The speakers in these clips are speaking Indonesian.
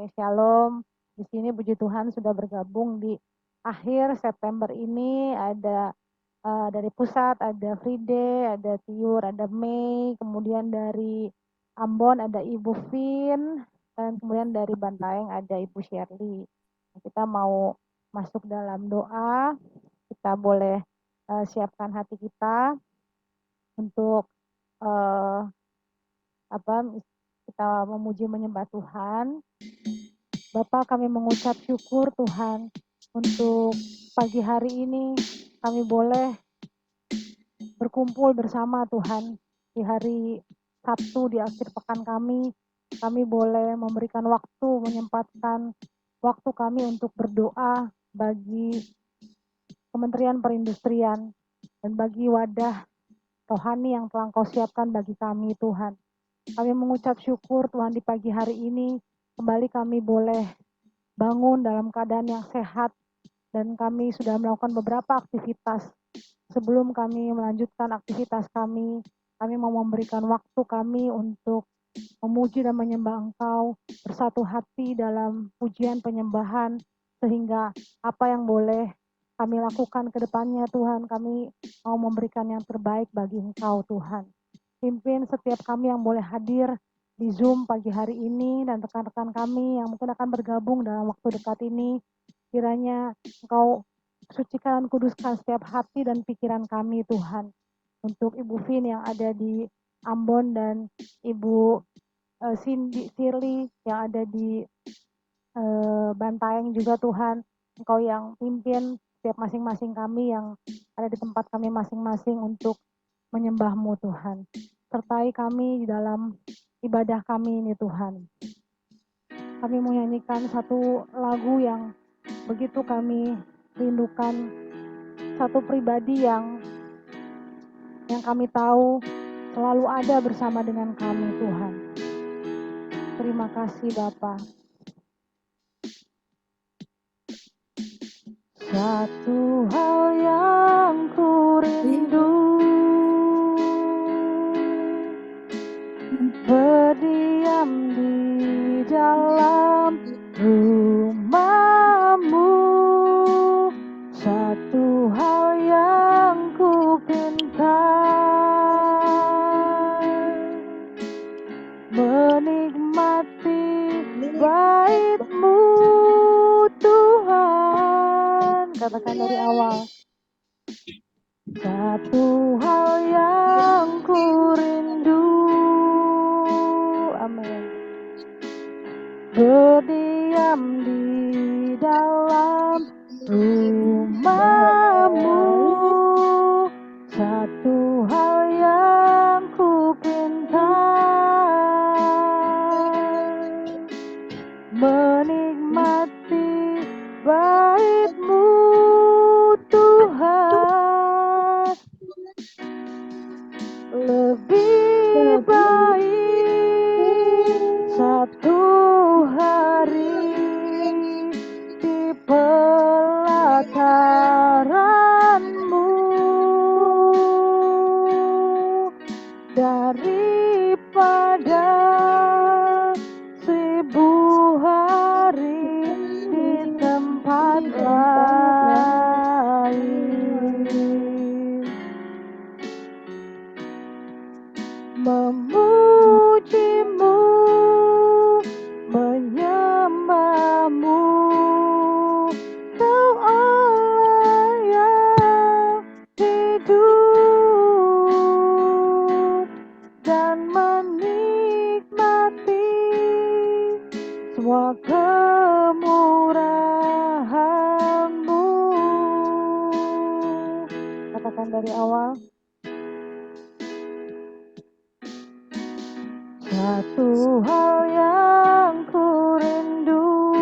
Oke, shalom. Di sini puji Tuhan sudah bergabung di akhir September ini ada dari pusat ada Fride, ada Tiur, ada Mei, kemudian dari Ambon ada Ibu Vin, dan kemudian dari Bantaeng ada Ibu Shirley. Kita mau masuk dalam doa, kita boleh siapkan hati kita untuk kita memuji menyembah Tuhan. Bapa, kami mengucap syukur Tuhan untuk pagi hari ini kami boleh berkumpul bersama Tuhan di hari Sabtu di akhir pekan kami boleh memberikan waktu, menyempatkan waktu kami untuk berdoa bagi Kementerian Perindustrian dan bagi wadah rohani yang telah Kau siapkan bagi kami Tuhan. Kami mengucap syukur Tuhan di pagi hari ini kembali kami boleh bangun dalam keadaan yang sehat dan kami sudah melakukan beberapa aktivitas. Sebelum kami melanjutkan aktivitas kami mau memberikan waktu kami untuk memuji dan menyembah Engkau, bersatu hati dalam pujian penyembahan, sehingga apa yang boleh kami lakukan ke depannya Tuhan, kami mau memberikan yang terbaik bagi Engkau Tuhan. Pimpin setiap kami yang boleh hadir di Zoom pagi hari ini dan rekan-rekan kami yang mungkin akan bergabung dalam waktu dekat ini, kiranya Engkau sucikan dan kuduskan setiap hati dan pikiran kami Tuhan. Untuk Ibu Vin yang ada di Ambon dan Ibu Shirley yang ada di Bantaeng juga Tuhan, Engkau yang pimpin setiap masing-masing kami yang ada di tempat kami masing-masing untuk menyembah-Mu Tuhan. Sertai kami di dalam ibadah kami ini Tuhan. Kami menyanyikan satu lagu yang begitu kami rindukan, satu pribadi yang kami tahu selalu ada bersama dengan kami Tuhan. Terima kasih Bapa. Satu hal yang ku rindu, berdiam di dalam rumah-Mu. Satu hal yang ku pinta, menikmati bait-Mu Tuhan. Katakan dari awal. Satu hal yang ku rindu, amin, berdiam di dalam rumah-Mu. Satu hal yang ku pinta, menikmati bait-Mu Tuhan. Lebih baik satu hari di pelataran-Mu daripada 1000 hari di tempat lain. Memuji-Mu, menyembah-Mu, Kau Allah yang hidup, dan menikmati semua kemurahan-Mu. Katakan dari awal. Satu hal yang ku rindu,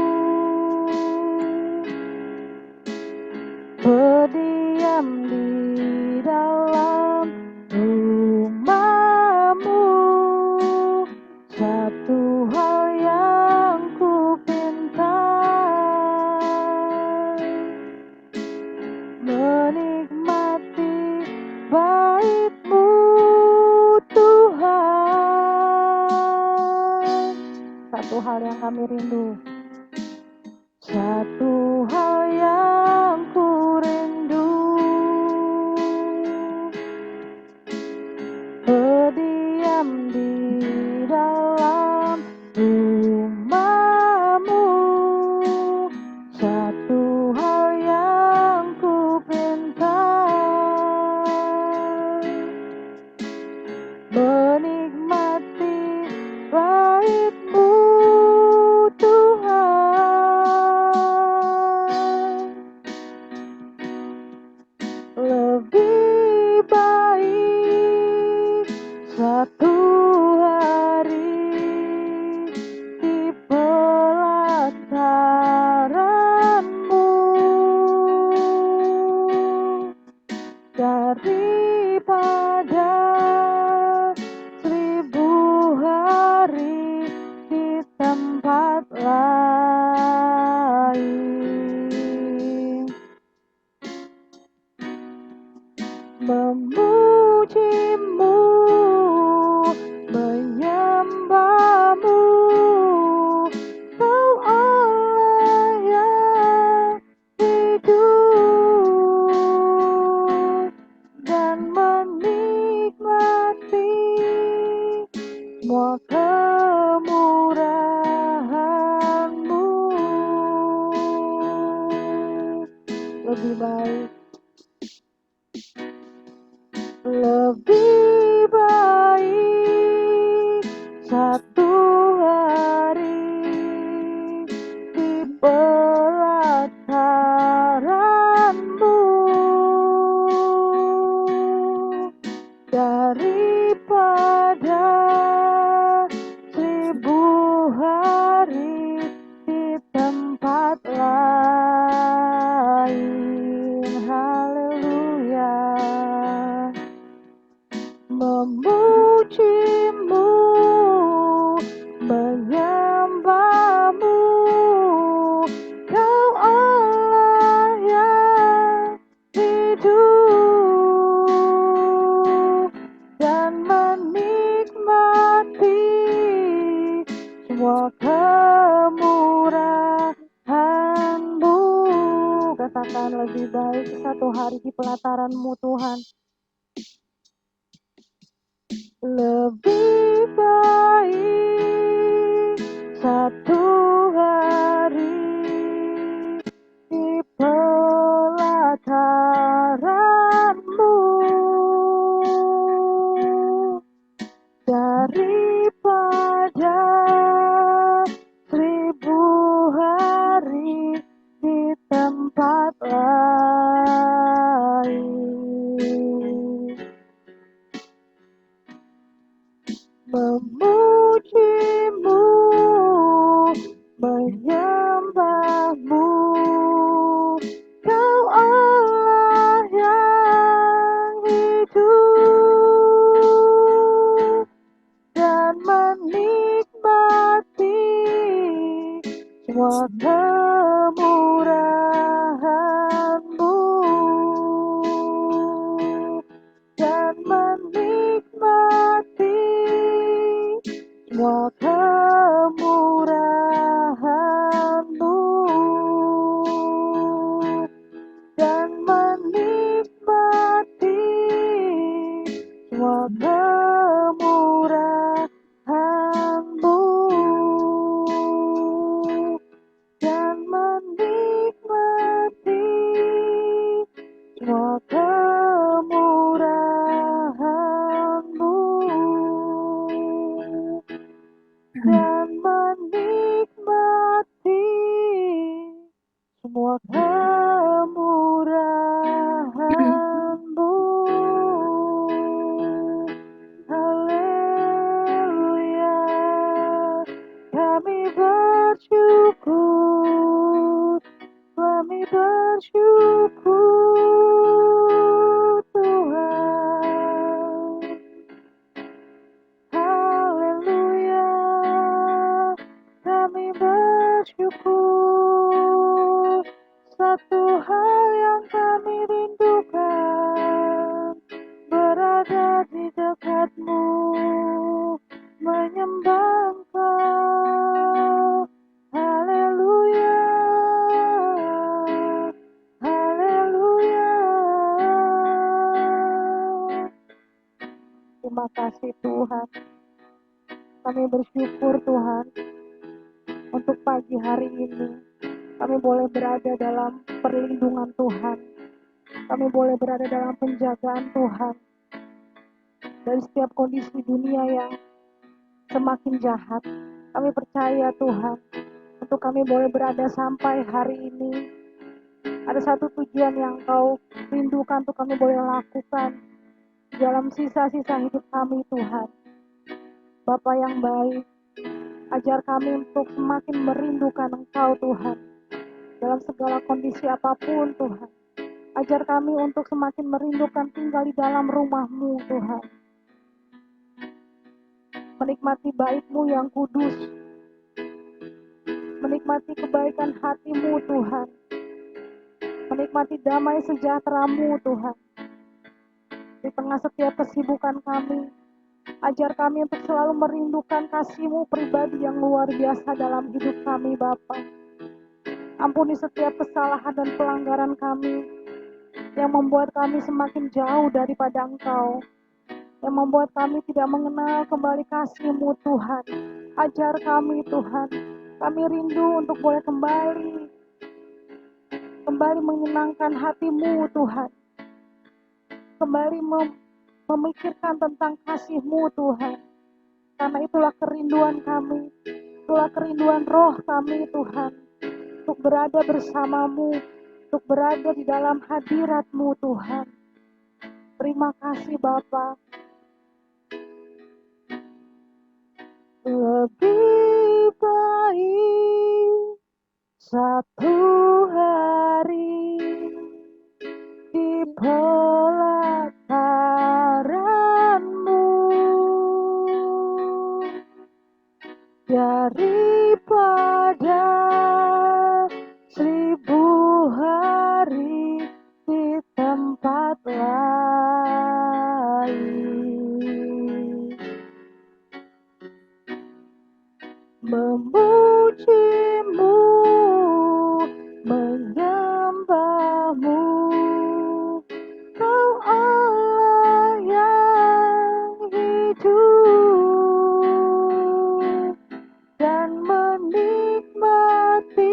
berdiam di dalam rumah-Mu. Satu hal yang ku pinta, menikmati bait-Mu Tuhan. Satu hal yang Satu hal yang ku rindu, berdiam di dalam rumah-Mu. Satu hal yang ku pinta, menikmati bait-Mu Tuhan. Lebih baik satu hari di pelataran-Mu daripada 1000 hari di tempat lain. Memuji-Mu, menyembah-Mu, Kau Allah yang hidup, dan menikmati semua kemurahan-Mu. Lebih baik, lebih baik satu hari di pelataran-Mu daripada 1000 hari di tempat lain. Haleluya. Memuji-Mu, menyembah-Mu, Kau Allah yang hidup, dan menikmati semua kemurahan-Mu. Katakan, lebih baik satu hari di pelataran-Mu Tuhan. Lebih baik satu hari di pelataran-Mu daripada 1000 hari di tempat lain. Memuji-Mu, menyembah-Mu, Kau Allah yang hidup, dan menikmati semua kemurahan-Mu, dan menikmati semua kemurahan-Mu, dan menikmati semua kemurahan-Mu, dan menikmati semua kemurahan-Mu, dan menikmati semua kemurahan-Mu. Haleluya, kami bersyukur, kami bersyukur Tuhan. Haleluya, kami bersyukur. Satu hal yang kami rindukan, berada di dekat-Mu, menyembah Engkau. Haleluya, kasih Tuhan. Kami bersyukur Tuhan untuk pagi hari ini. Kami boleh berada dalam perlindungan Tuhan. Kami boleh berada dalam penjagaan Tuhan. Dari setiap kondisi dunia yang semakin jahat, kami percaya Tuhan, untuk kami boleh berada sampai hari ini. Ada satu tujuan yang Kau rindukan untuk kami boleh lakukan dalam sisa-sisa hidup kami Tuhan. Bapa yang baik, ajar kami untuk semakin merindukan Engkau Tuhan. Dalam segala kondisi apapun Tuhan. Ajar kami untuk semakin merindukan tinggal di dalam rumah-Mu Tuhan. Menikmati bait-Mu yang kudus. Menikmati kebaikan hati-Mu Tuhan. Menikmati damai sejahtera-Mu Tuhan. Di tengah setiap kesibukan kami, ajar kami untuk selalu merindukan kasih-Mu pribadi yang luar biasa dalam hidup kami Bapa. Ampuni setiap kesalahan dan pelanggaran kami yang membuat kami semakin jauh daripada Engkau, yang membuat kami tidak mengenal kembali kasih-Mu Tuhan. Ajar kami Tuhan, kami rindu untuk boleh kembali menyenangkan hati-Mu Tuhan, kembali memikirkan tentang kasih-Mu Tuhan, karena itulah kerinduan kami, itulah kerinduan roh kami Tuhan, untuk berada bersama-Mu, untuk berada di dalam hadirat-Mu Tuhan. Terima kasih Bapa. Lebih baik satu hari di pelataran-Mu daripada 1000 hari di tempat lain. Memuji-Mu, menyembah-Mu, Kau Allah yang hidup, dan menikmati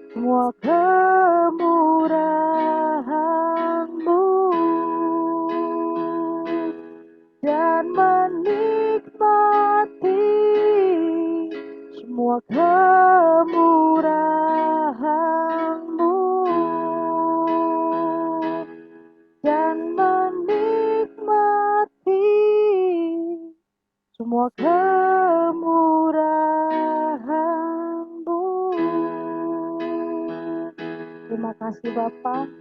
semua kemurahan-Mu, dan menikmati semua kemurahan-Mu, dan menikmati semua kemurahan-Mu. Terima kasih Bapa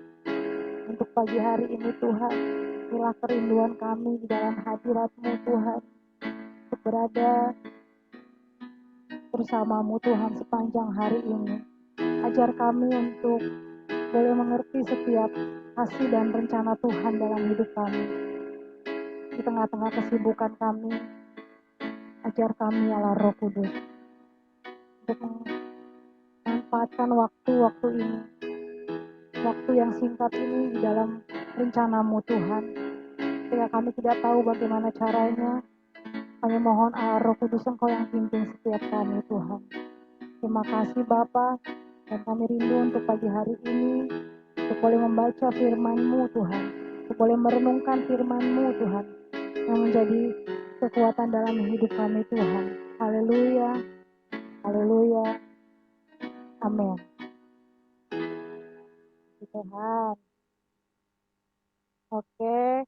untuk pagi hari ini Tuhan. Inilah kerinduan kami di dalam hadirat-Mu Tuhan, untuk berada bersama-Mu Tuhan sepanjang hari ini. Ajar kami untuk boleh mengerti setiap kasih dan rencana Tuhan dalam hidup kami. Di tengah-tengah kesibukan kami, ajar kami Allah Roh Kudus untuk memanfaatkan waktu-waktu ini, waktu yang singkat ini di dalam rencana-Mu Tuhan. Ketika kami tidak tahu bagaimana caranya, kami mohon Allah Roh Kudus Engkau yang pimpin setiap kami Tuhan. Terima kasih Bapa, dan kami rindu untuk pagi hari ini, untuk boleh membaca firman-Mu Tuhan, untuk boleh merenungkan firman-Mu Tuhan, yang menjadi kekuatan dalam hidup kami Tuhan. Haleluya, haleluya, amin. Tuhan. Oke,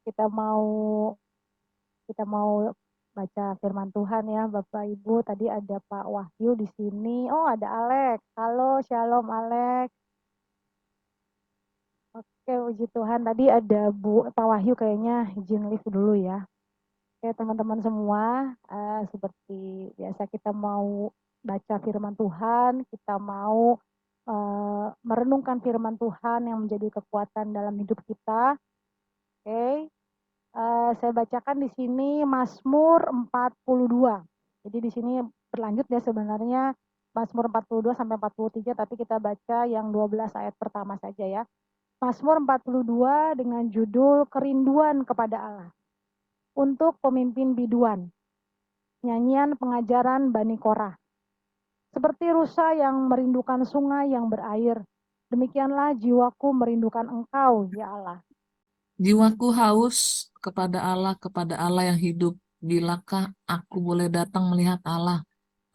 kita mau baca firman Tuhan ya, Bapak Ibu. Tadi ada Pak Wahyu di sini. Oh, ada Alex. Halo, shalom Alex. Oke, puji Tuhan. Tadi ada Pak Wahyu kayaknya izin live dulu ya. Oke, teman-teman semua, seperti biasa kita mau baca firman Tuhan, kita mau merenungkan firman Tuhan yang menjadi kekuatan dalam hidup kita. Oke. Saya bacakan di sini Mazmur 42. Jadi di sini berlanjut ya sebenarnya Mazmur 42 sampai 43, tapi kita baca yang 12 ayat pertama saja ya. Mazmur 42 dengan judul Kerinduan kepada Allah. Untuk pemimpin biduan. Nyanyian pengajaran Bani Korah. Seperti rusa yang merindukan sungai yang berair, demikianlah jiwaku merindukan Engkau, ya Allah. Jiwaku haus kepada Allah yang hidup. Bilakah aku boleh datang melihat Allah?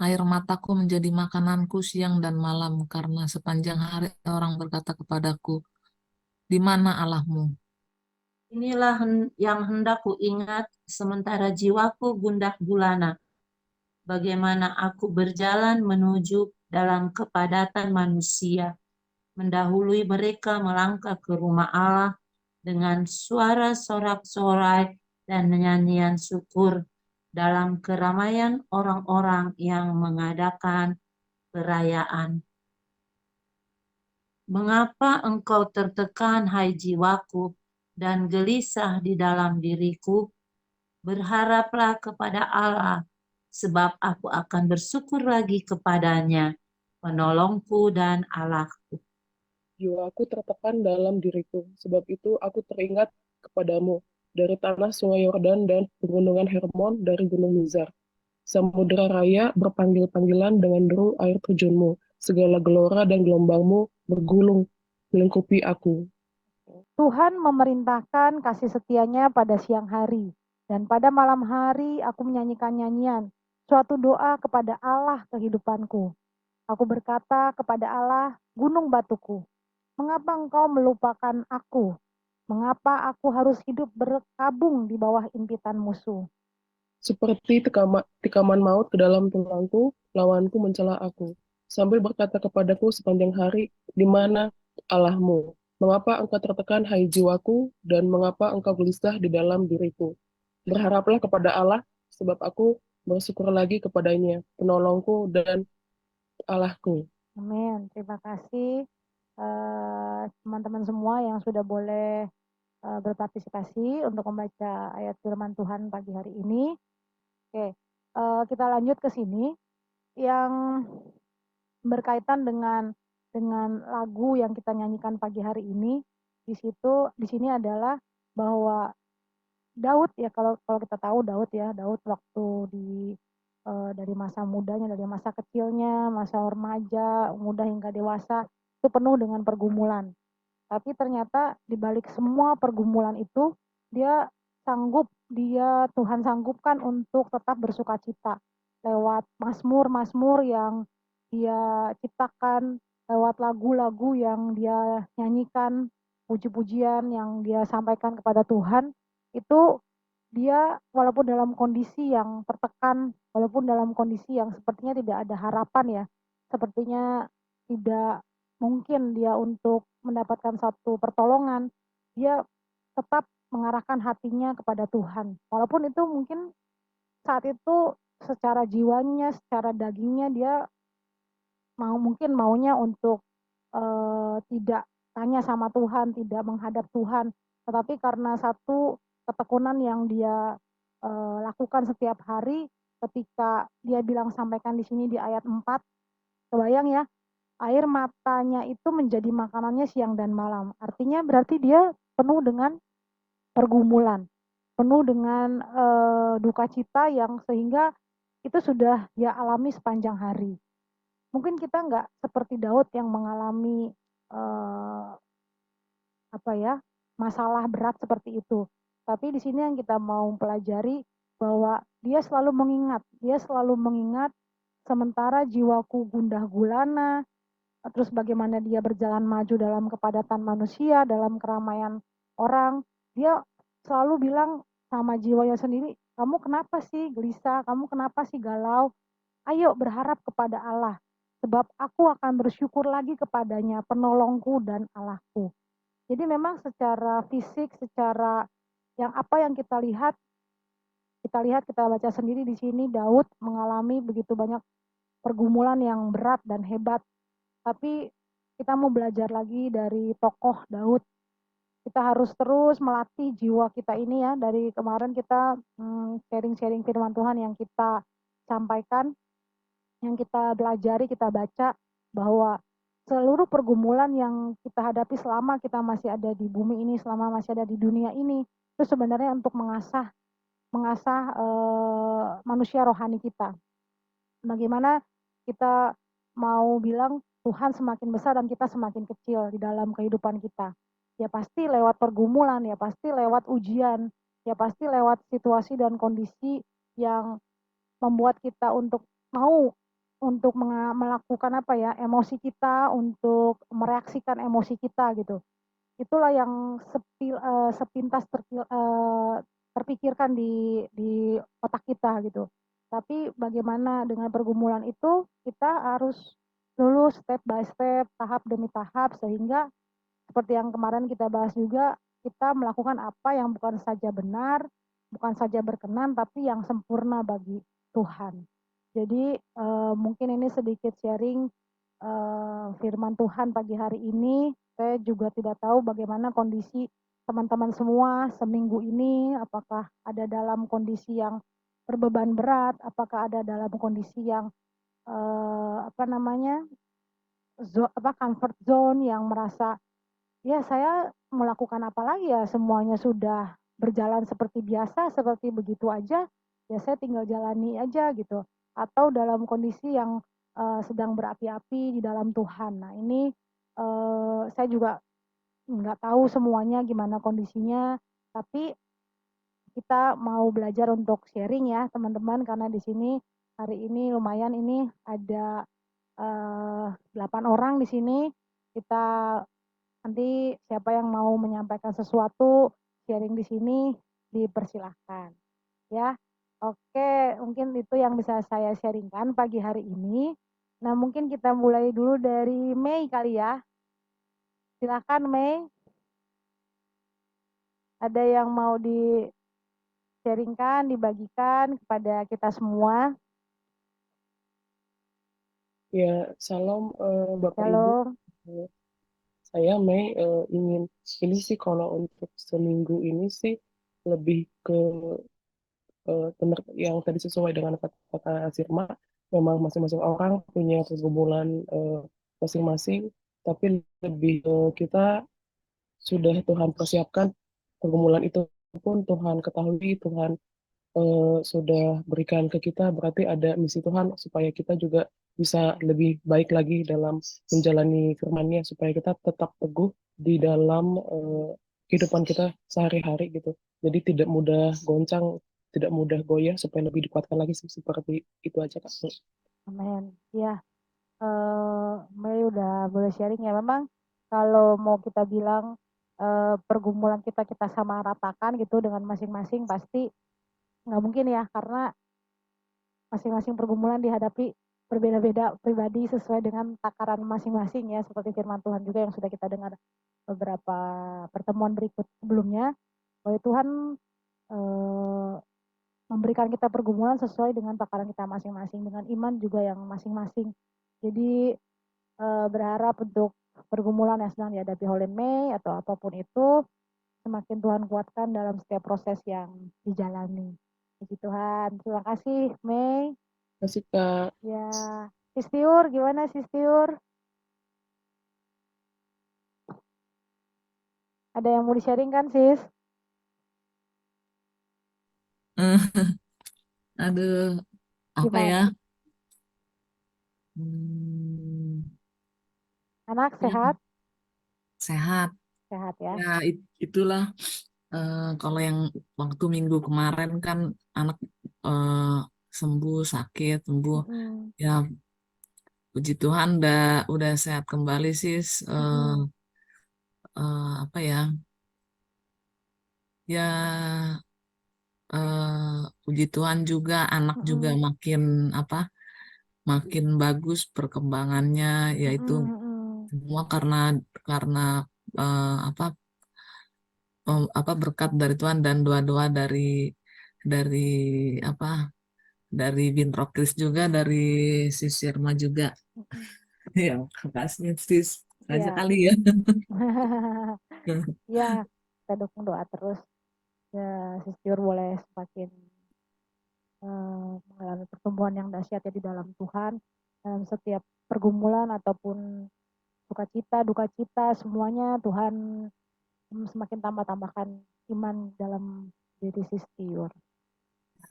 Air mataku menjadi makananku siang dan malam, karena sepanjang hari orang berkata kepadaku, di mana Allahmu? Inilah yang hendak ku ingat sementara jiwaku gundah gulana. Bagaimana aku berjalan menuju dalam kepadatan manusia, mendahului mereka melangkah ke rumah Allah dengan suara sorak-sorai dan nyanyian syukur dalam keramaian orang-orang yang mengadakan perayaan. Mengapa engkau tertekan, hai jiwaku, dan gelisah di dalam diriku? Berharaplah kepada Allah, sebab aku akan bersyukur lagi kepadanya, penolongku dan Allahku. Jiwaku tertekan dalam diriku, sebab itu aku teringat kepadamu dari tanah sungai Yordan dan pegunungan Hermon dari gunung Mizar. Samudra raya berpanggil-panggilan dengan deru air terjunmu. Segala gelora dan gelombangmu bergulung melingkupi aku. Tuhan memerintahkan kasih setianya pada siang hari, dan pada malam hari aku menyanyikan nyanyian, suatu doa kepada Allah kehidupanku. Aku berkata kepada Allah, gunung batuku, mengapa engkau melupakan aku? Mengapa aku harus hidup berkabung di bawah impitan musuh? Seperti tikaman maut ke dalam tulangku, lawanku mencela aku, sambil berkata kepadaku sepanjang hari, di mana Allahmu? Mengapa engkau tertekan, hai jiwaku, dan mengapa engkau gelisah di dalam diriku? Berharaplah kepada Allah, sebab aku bersyukur lagi kepadanya, penolongku dan Allahku. Amin. Terima kasih teman-teman semua yang sudah boleh berpartisipasi untuk membaca ayat firman Tuhan pagi hari ini. Oke, kita lanjut ke sini yang berkaitan dengan lagu yang kita nyanyikan pagi hari ini. Di sini adalah bahwa Daud ya, kalau kalau kita tahu Daud ya, Daud waktu dari masa mudanya, dari masa kecilnya, masa remaja, muda hingga dewasa itu penuh dengan pergumulan. Tapi ternyata di balik semua pergumulan itu dia Tuhan sanggupkan untuk tetap bersukacita lewat mazmur-mazmur yang dia ciptakan, lewat lagu-lagu yang dia nyanyikan, puji-pujian yang dia sampaikan kepada Tuhan, itu dia walaupun dalam kondisi yang tertekan, walaupun dalam kondisi yang sepertinya tidak ada harapan ya, sepertinya tidak mungkin dia untuk mendapatkan satu pertolongan, dia tetap mengarahkan hatinya kepada Tuhan. Walaupun itu mungkin saat itu secara jiwanya, secara dagingnya dia mungkin maunya untuk tidak tanya sama Tuhan, tidak menghadap Tuhan, tetapi karena satu ketekunan yang dia lakukan setiap hari, ketika dia bilang sampaikan di sini di ayat 4, kebayang ya, air matanya itu menjadi makanannya siang dan malam. Artinya berarti dia penuh dengan pergumulan, penuh dengan duka cita yang sehingga itu sudah dia alami sepanjang hari. Mungkin kita nggak seperti Daud yang mengalami eh, apa ya, masalah berat seperti itu. Tapi di sini yang kita mau pelajari bahwa dia selalu mengingat sementara jiwaku gundah gulana, terus bagaimana dia berjalan maju dalam kepadatan manusia, dalam keramaian orang, dia selalu bilang sama jiwanya sendiri, kamu kenapa sih gelisah, kamu kenapa sih galau, ayo berharap kepada Allah, sebab aku akan bersyukur lagi kepadanya, penolongku dan Allahku. Jadi memang secara fisik, secara yang kita baca sendiri di sini, Daud mengalami begitu banyak pergumulan yang berat dan hebat. Tapi kita mau belajar lagi dari tokoh Daud. Kita harus terus melatih jiwa kita ini ya. Dari kemarin kita sharing-sharing firman Tuhan yang kita sampaikan, yang kita pelajari, kita baca bahwa seluruh pergumulan yang kita hadapi selama kita masih ada di bumi ini, selama masih ada di dunia ini, itu sebenarnya untuk mengasah manusia rohani kita. Bagaimana kita mau bilang Tuhan semakin besar dan kita semakin kecil di dalam kehidupan kita. Ya pasti lewat pergumulan, ya pasti lewat ujian, ya pasti lewat situasi dan kondisi yang membuat kita mau untuk melakukan emosi kita, untuk mereaksikan emosi kita gitu. Itulah yang sepintas terpikirkan di otak kita gitu. Tapi bagaimana dengan pergumulan itu, kita harus lulus step by step, tahap demi tahap, sehingga seperti yang kemarin kita bahas juga, kita melakukan apa yang bukan saja benar, bukan saja berkenan, tapi yang sempurna bagi Tuhan. Jadi mungkin ini sedikit sharing firman Tuhan pagi hari ini. Saya juga tidak tahu bagaimana kondisi teman-teman semua seminggu ini, apakah ada dalam kondisi yang berbeban berat, apakah ada dalam kondisi yang comfort zone, yang merasa ya saya melakukan apa lagi ya, semuanya sudah berjalan seperti biasa, seperti begitu aja, ya saya tinggal jalani aja gitu. Atau dalam kondisi yang sedang berapi-api di dalam Tuhan. Nah ini saya juga nggak tahu semuanya gimana kondisinya, tapi kita mau belajar untuk sharing ya teman-teman, karena di sini hari ini lumayan, ini ada 8 orang di sini. Kita nanti siapa yang mau menyampaikan sesuatu, sharing di sini, dipersilahkan ya. Oke, mungkin itu yang bisa saya sharingkan pagi hari ini. Nah, mungkin kita mulai dulu dari Mei kali ya. Silakan Mei. Ada yang mau di-sharingkan, dibagikan kepada kita semua? Ya, salam Bapak Ibu. Shalom. Saya Mei ingin ini sih, kalau untuk seminggu ini sih lebih ke benar yang tadi sesuai dengan kata Sirma, memang masing-masing orang punya pergumulan masing-masing, tapi lebih kita sudah Tuhan persiapkan pergumulan itu pun Tuhan ketahui, Tuhan sudah berikan ke kita, berarti ada misi Tuhan supaya kita juga bisa lebih baik lagi dalam menjalani firman-Nya, supaya kita tetap teguh di dalam kehidupan kita sehari-hari gitu. Jadi tidak mudah goncang, tidak mudah goyah, supaya lebih dikuatkan lagi sih. Seperti itu aja Kak. Amin. Ya, Mei udah boleh sharing ya. Memang kalau mau kita bilang pergumulan kita sama ratakan gitu dengan masing-masing, pasti nggak mungkin ya, karena masing-masing pergumulan dihadapi berbeda-beda pribadi sesuai dengan takaran masing-masing ya, seperti firman Tuhan juga yang sudah kita dengar beberapa pertemuan berikut sebelumnya, bahwa Tuhan eh, memberikan kita pergumulan sesuai dengan takaran kita masing-masing, dengan iman juga yang masing-masing. Jadi berharap untuk pergumulan yang sedang dihadapi oleh Mei atau apapun itu, semakin Tuhan kuatkan dalam setiap proses yang dijalani. Puji Tuhan. Terima kasih Mei. Terima kasih Kak. Ya, Sistiur, gimana Sistiur? Ada yang mau di-sharing kan, Sis? Eh, Aduh, apa ya? Gimana? Hmm, Anak ya, sehat? sehat. Sehat ya. Ya, itulah kalau yang waktu minggu kemarin kan anak eh, sembuh, sakit, sembuh. Mm-mm. Ya, puji Tuhan udah sehat kembali sih. Mm-mm. Apa ya? Ya, puji Tuhan juga anak juga Mm-mm. makin apa? Makin bagus perkembangannya, yaitu Mm-mm. Mm-mm. semua karena apa apa berkat dari Tuhan dan doa-doa dari apa dari Bintro Kris juga, dari Sis Irma juga. Mm-mm. Ya, makasih sis aja Ya. kali ya. Ya, kita dukung doa terus. Ya, Sistiur boleh semakin mengalami pertumbuhan yang dahsyat ya di dalam Tuhan, dalam setiap pergumulan ataupun sukacita, duka cita, semuanya Tuhan semakin tambah-tambahkan iman dalam diri Sis Tiur.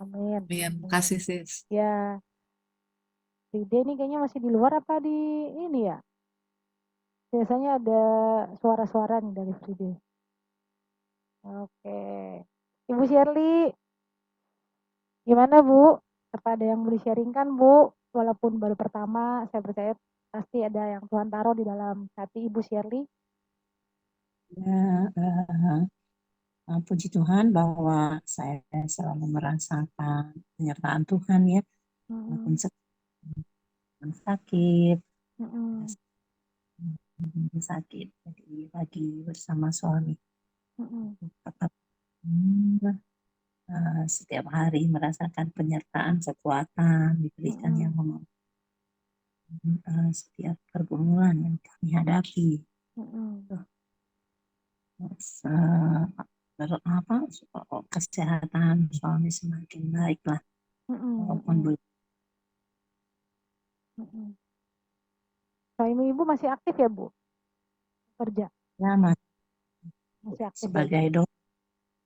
Amin. Iya, makasih sis. Ya, Ride ini kayaknya masih di luar apa di ini ya? Biasanya ada suara-suara nih dari Fride. Oke. Ibu Shirley, gimana Bu? Apa ada yang mau di-sharingkan Bu? Walaupun baru pertama, saya percaya pasti ada yang Tuhan taruh di dalam hati Ibu Shirley. Ya, puji Tuhan bahwa saya selalu merasakan penyertaan Tuhan ya, walaupun sakit, sakit, jadi lagi bersama suami. Tetap setiap hari merasakan penyertaan, kekuatan diberikan yang setiap pergumulan yang kami hadapi. Kesehatan suami semakin baik lah, walaupun belum. Suami Ibu masih aktif ya Bu? Kerja? Ya, Masih aktif sebagai ya?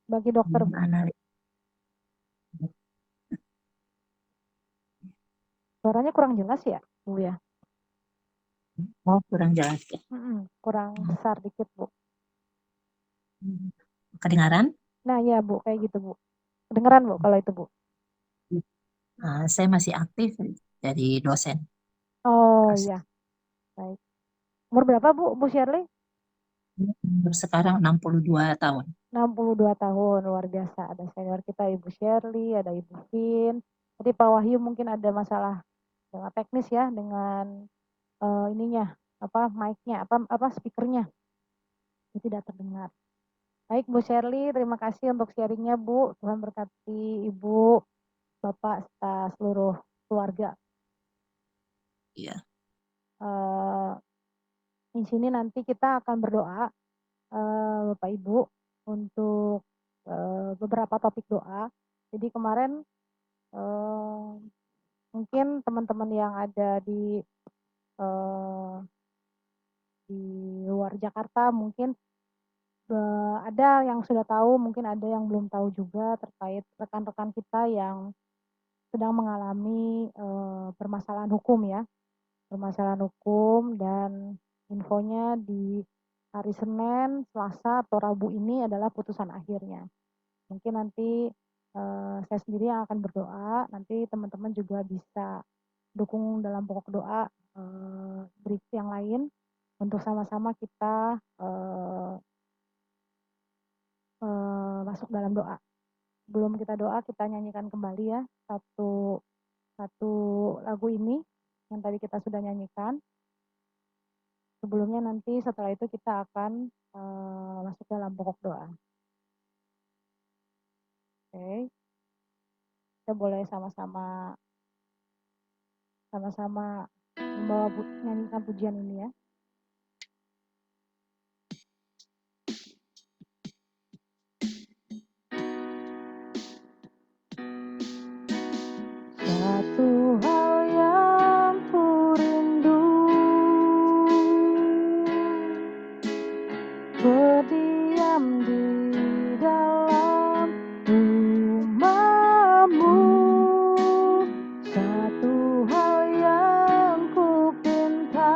Bagi dokter Bu? analis. Suaranya kurang jelas ya Bu ya? Oh, kurang jelas ya. Kurang besar dikit Bu. Kedengaran? Nah ya Bu, kayak gitu Bu. Kedengeran Bu kalau itu Bu? Saya masih aktif jadi dosen. Oh iya, baik. Umur berapa Bu Shirley? Sekarang 62 tahun. 62 tahun, luar biasa. Ada senior kita Ibu Shirley, ada Ibu Vin. Tadi Pak Wahyu mungkin ada masalah dengan teknis ya, dengan ininya, mic-nya, speakernya. Itu tidak terdengar. Baik Bu Shirley, terima kasih untuk sharingnya Bu. Tuhan berkati Ibu, Bapak, serta seluruh keluarga. Iya. Di sini nanti kita akan berdoa, Bapak Ibu, untuk beberapa topik doa. Jadi kemarin mungkin teman-teman yang ada di luar Jakarta mungkin ada yang sudah tahu, mungkin ada yang belum tahu juga terkait rekan-rekan kita yang sedang mengalami permasalahan hukum ya. Permasalahan hukum, dan infonya di hari Senin, Selasa, atau Rabu ini adalah putusan akhirnya. Mungkin nanti saya sendiri yang akan berdoa, nanti teman-teman juga bisa dukung dalam pokok doa berikut yang lain untuk sama-sama kita masuk dalam doa. Sebelum kita doa, kita nyanyikan kembali ya satu lagu ini yang tadi kita sudah nyanyikan. Sebelumnya nanti setelah itu kita akan masuk dalam pokok doa. Oke. Kita boleh sama-sama membawa nyanyikan pujian ini ya. Satu hal yang ku rindu, berdiam di dalam rumah-Mu. Satu hal yang ku pinta,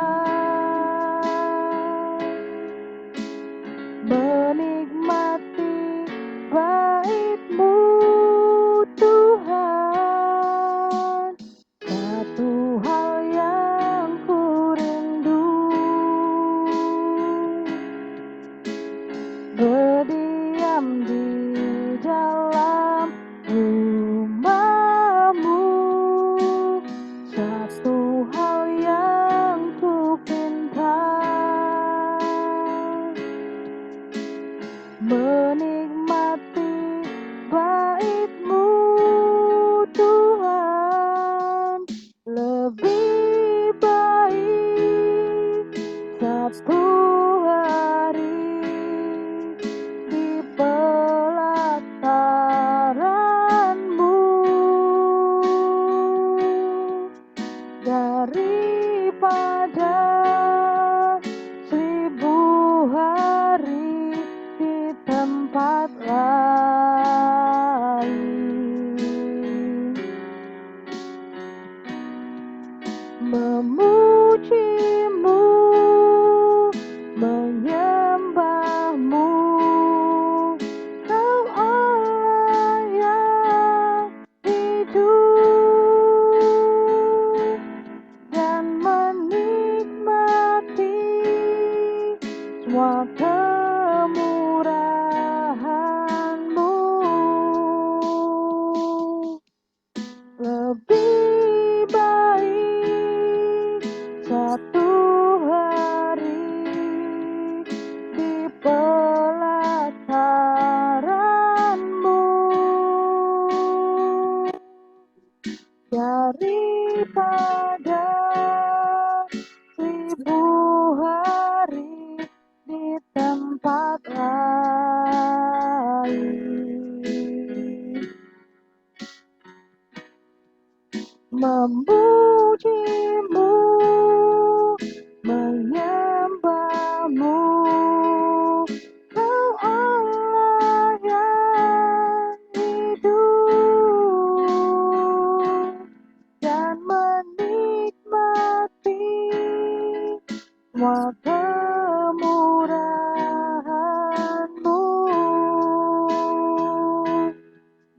memujimu, menyembahmu, Kau Allah yang hidup, dan menikmati semua kemurahan-Mu. Lebih baik satu hari di pelataran-Mu daripada 1000 hari di tempat lain. Memujimu, menyembahmu, Kau Allah yang hidup, dan menikmati semua kemurahan-Mu,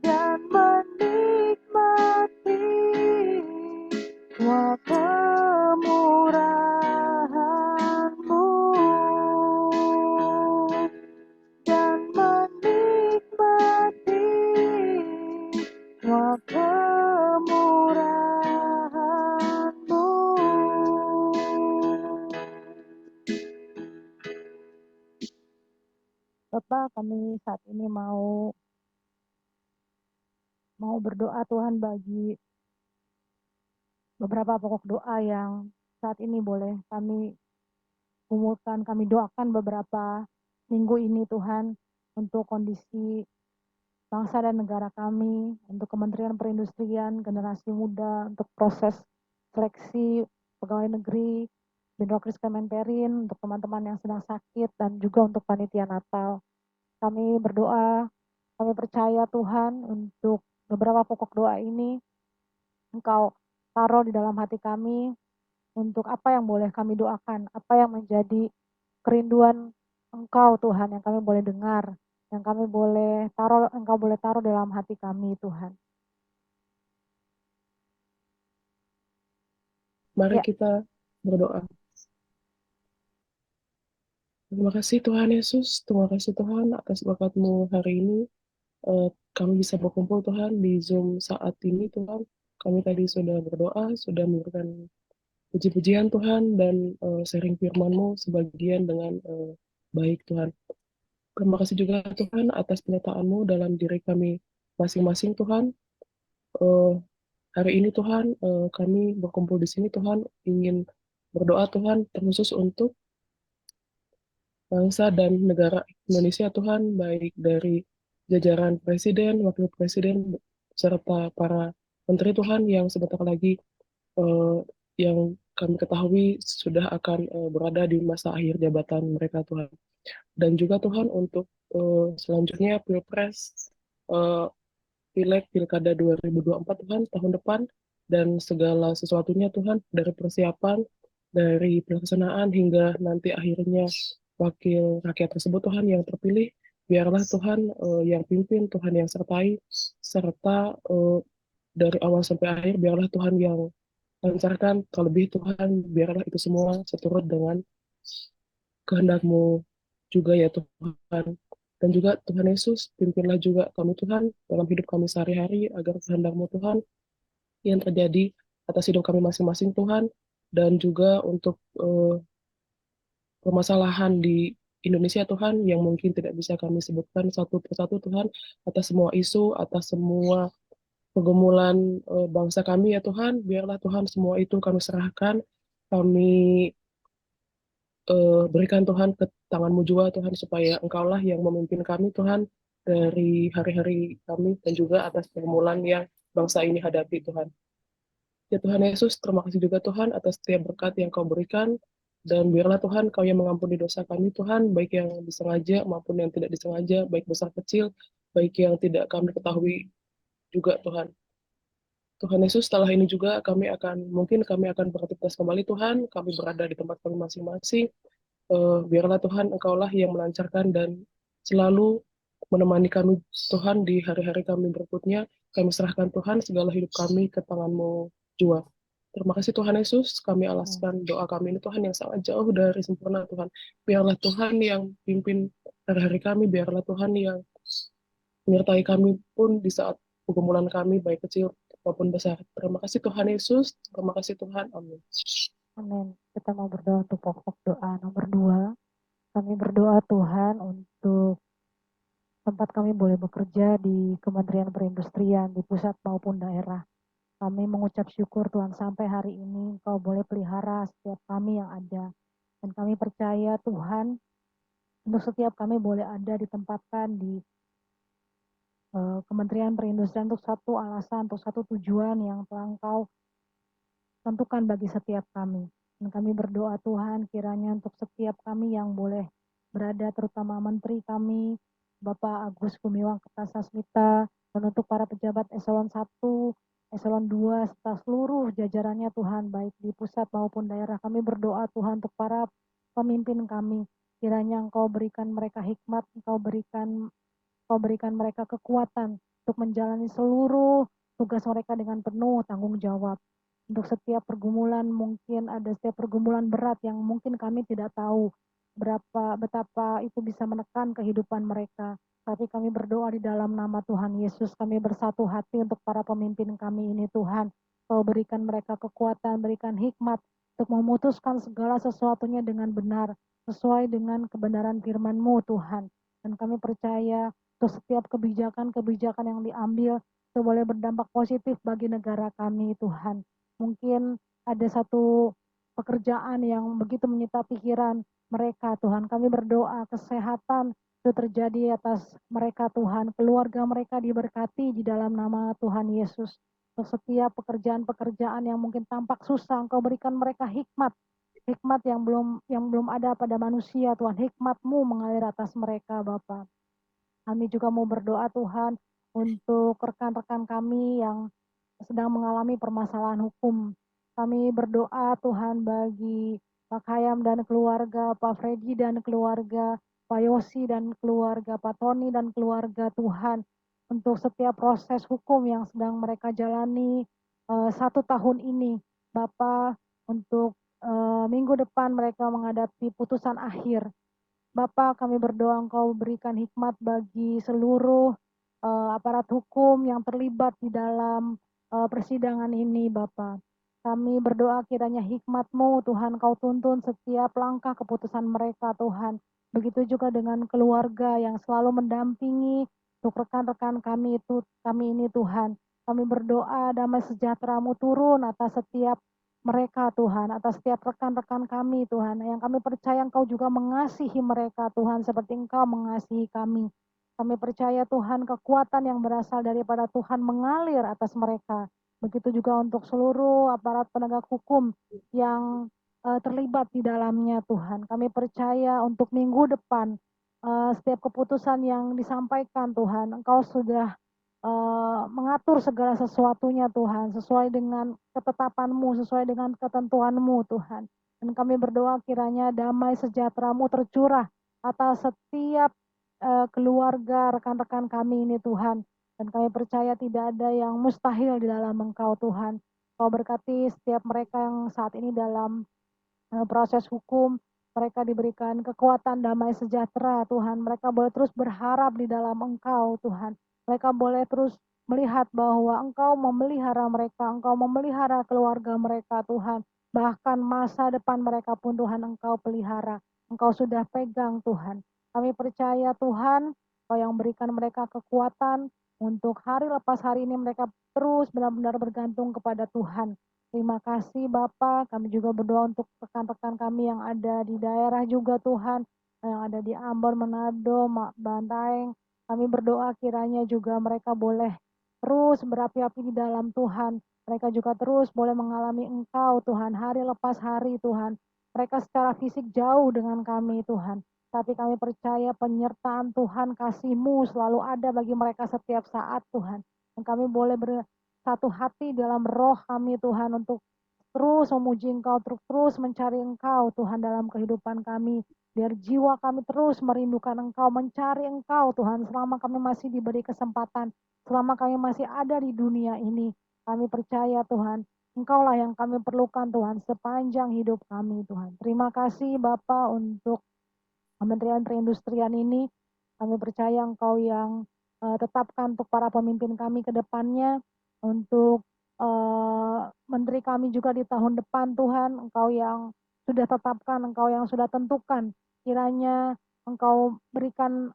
dan menikmati semua kemurahan-Mu, dan menikmati semua kemurahan-Mu. Bapak, kami saat ini mau berdoa Tuhan bagi beberapa pokok doa yang saat ini boleh kami kumpulkan, kami doakan beberapa minggu ini Tuhan, untuk kondisi bangsa dan negara kami, untuk Kementerian Perindustrian, generasi muda, untuk proses seleksi pegawai negeri, Birokris Kemenperin, untuk teman-teman yang sedang sakit, dan juga untuk panitia Natal. Kami berdoa, kami percaya Tuhan untuk beberapa pokok doa ini, Engkau taruh di dalam hati kami untuk apa yang boleh kami doakan, apa yang menjadi kerinduan Engkau Tuhan yang kami boleh dengar, yang kami boleh taruh, Engkau boleh taruh dalam hati kami Tuhan. Mari Ya. kita berdoa. Terima kasih Tuhan Yesus, terima kasih Tuhan atas berkat-Mu hari ini. Kami bisa berkumpul Tuhan di Zoom saat ini Tuhan. Kami tadi sudah berdoa, sudah memberikan puji-pujian Tuhan, dan sharing firman-Mu sebagian dengan baik Tuhan. Terima kasih juga Tuhan atas penyertaan-Mu dalam diri kami masing-masing Tuhan. Hari ini Tuhan, kami berkumpul di sini Tuhan, ingin berdoa Tuhan, terkhusus untuk bangsa dan negara Indonesia Tuhan, baik dari jajaran Presiden, Wakil Presiden, serta para Menteri Tuhan yang sebentar lagi yang kami ketahui sudah akan berada di masa akhir jabatan mereka Tuhan. Dan juga Tuhan untuk selanjutnya Pilpres, Pileg, Pilkada 2024 Tuhan, tahun depan, dan segala sesuatunya Tuhan, dari persiapan, dari pelaksanaan hingga nanti akhirnya wakil rakyat tersebut Tuhan yang terpilih, biarlah Tuhan yang pimpin, Tuhan yang sertai, serta dari awal sampai akhir biarlah Tuhan yang lancarkan, terlebih Tuhan biarlah itu semua seturut dengan kehendak-Mu juga ya Tuhan. Dan juga Tuhan Yesus, pimpinlah juga kami Tuhan dalam hidup kami sehari-hari, agar kehendak-Mu Tuhan yang terjadi atas hidup kami masing-masing Tuhan, dan juga untuk permasalahan di Indonesia Tuhan yang mungkin tidak bisa kami sebutkan satu persatu Tuhan, atas semua isu, atas semua pergumulan bangsa kami ya Tuhan, biarlah Tuhan semua itu kami serahkan, kami berikan Tuhan ke tangan-Mu juga Tuhan, supaya Engkaulah yang memimpin kami Tuhan dari hari-hari kami, dan juga atas pergumulan yang bangsa ini hadapi Tuhan. Ya Tuhan Yesus, terima kasih juga Tuhan atas setiap berkat yang Kau berikan, dan biarlah Tuhan Kau yang mengampuni dosa kami Tuhan, baik yang disengaja maupun yang tidak disengaja, baik besar kecil, baik yang tidak kami ketahui juga Tuhan. Tuhan Yesus, setelah ini juga mungkin kami akan beraktivitas kembali Tuhan, kami berada di tempat kami masing-masing. Biarlah Tuhan Engkaulah yang melancarkan dan selalu menemani kami Tuhan di hari-hari kami berikutnya. Kami serahkan Tuhan segala hidup kami ke tangan-Mu jua. Terima kasih Tuhan Yesus, kami alaskan doa kami ini Tuhan yang sangat jauh dari sempurna Tuhan. Biarlah Tuhan yang pimpin hari-hari kami, biarlah Tuhan yang menyertai kami pun di saat pergumulan kami, baik kecil maupun besar. Terima kasih Tuhan Yesus, terima kasih Tuhan, amin. Amin. Kita mau berdoa untuk pokok doa nomor 2. Kami berdoa Tuhan untuk tempat kami boleh bekerja di Kementerian Perindustrian, di pusat maupun daerah. Kami mengucap syukur Tuhan sampai hari ini Engkau boleh pelihara setiap kami yang ada. Dan kami percaya Tuhan untuk setiap kami boleh ada ditempatkan di Kementerian Perindustrian untuk satu alasan, untuk satu tujuan yang telah Engkau tentukan bagi setiap kami. Dan kami berdoa Tuhan kiranya untuk setiap kami yang boleh berada, terutama menteri kami, Bapak Agus Gumiwang Kertasasmita, dan untuk para pejabat eselon 1, eselon 2, serta seluruh jajarannya Tuhan, baik di pusat maupun daerah. Kami berdoa Tuhan untuk para pemimpin kami, kiranya Engkau berikan mereka hikmat, Engkau berikan mereka kekuatan untuk menjalani seluruh tugas mereka dengan penuh tanggung jawab. Untuk setiap pergumulan, mungkin ada setiap pergumulan berat yang mungkin kami tidak tahu betapa itu bisa menekan kehidupan mereka. Tapi kami berdoa di dalam nama Tuhan Yesus, kami bersatu hati untuk para pemimpin kami ini Tuhan. Kau berikan mereka kekuatan, berikan hikmat untuk memutuskan segala sesuatunya dengan benar, sesuai dengan kebenaran firman-Mu Tuhan. Dan kami percaya untuk setiap kebijakan-kebijakan yang diambil itu boleh berdampak positif bagi negara kami Tuhan. Mungkin ada satu pekerjaan yang begitu menyita pikiran mereka Tuhan. Kami berdoa kesehatan itu terjadi atas mereka Tuhan. Keluarga mereka diberkati di dalam nama Tuhan Yesus. Untuk setiap pekerjaan-pekerjaan yang mungkin tampak susah, Engkau berikan mereka hikmat. Hikmat yang belum ada pada manusia Tuhan. Hikmat-Mu mengalir atas mereka Bapa. Kami juga mau berdoa Tuhan untuk rekan-rekan kami yang sedang mengalami permasalahan hukum. Kami berdoa Tuhan bagi Pak Hayam dan keluarga, Pak Freddy dan keluarga, Pak Yosi dan keluarga, Pak Tony dan keluarga Tuhan. Untuk setiap proses hukum yang sedang mereka jalani 1 tahun ini. Bapak, untuk minggu depan mereka menghadapi putusan akhir. Bapa, kami berdoa Engkau berikan hikmat bagi seluruh aparat hukum yang terlibat di dalam persidangan ini, Bapa. Kami berdoa kiranya hikmat-Mu, Tuhan, Kau tuntun setiap langkah keputusan mereka, Tuhan. Begitu juga dengan keluarga yang selalu mendampingi untuk rekan-rekan kami ini, Tuhan. Kami berdoa damai sejahtera-Mu turun atas setiap mereka Tuhan, atas setiap rekan-rekan kami Tuhan, yang kami percaya Engkau juga mengasihi mereka Tuhan, seperti Engkau mengasihi kami. Kami percaya Tuhan kekuatan yang berasal daripada Tuhan mengalir atas mereka. Begitu juga untuk seluruh aparat penegak hukum yang terlibat di dalamnya Tuhan. Kami percaya untuk minggu depan setiap keputusan yang disampaikan Tuhan, Engkau sudah mengatur segala sesuatunya Tuhan, sesuai dengan ketetapan-Mu, sesuai dengan ketentuan-Mu Tuhan. Dan kami berdoa kiranya damai sejahtera-Mu tercurah atas setiap keluarga rekan-rekan kami ini Tuhan. Dan kami percaya tidak ada yang mustahil di dalam Engkau Tuhan. Kau berkati setiap mereka yang saat ini dalam proses hukum, mereka diberikan kekuatan damai sejahtera Tuhan. Mereka boleh terus berharap di dalam Engkau Tuhan. Mereka boleh terus melihat bahwa Engkau memelihara mereka, Engkau memelihara keluarga mereka Tuhan. Bahkan masa depan mereka pun Tuhan Engkau pelihara. Engkau sudah pegang Tuhan. Kami percaya Tuhan, Engkau yang berikan mereka kekuatan untuk hari lepas hari ini mereka terus benar-benar bergantung kepada Tuhan. Terima kasih Bapak, kami juga berdoa untuk rekan-rekan kami yang ada di daerah juga Tuhan, yang ada di Ambon, Manado, Bantaeng. Kami berdoa kiranya juga mereka boleh terus berapi-api di dalam Tuhan. Mereka juga terus boleh mengalami Engkau Tuhan, hari lepas hari Tuhan. Mereka secara fisik jauh dengan kami Tuhan. Tapi kami percaya penyertaan Tuhan, kasih-Mu selalu ada bagi mereka setiap saat Tuhan. Dan kami boleh satu hati dalam roh kami Tuhan untuk terus memuji Engkau, terus mencari Engkau Tuhan dalam kehidupan kami. Biar jiwa kami terus merindukan Engkau, mencari Engkau Tuhan selama kami masih diberi kesempatan, selama kami masih ada di dunia ini. Kami percaya Tuhan, Engkaulah yang kami perlukan Tuhan sepanjang hidup kami Tuhan. Terima kasih Bapa untuk Kementerian Perindustrian ini. Kami percaya Engkau yang tetapkan untuk para pemimpin kami ke depannya, untuk menteri kami juga di tahun depan Tuhan, Engkau yang sudah tetapkan, Engkau yang sudah tentukan, kiranya Engkau berikan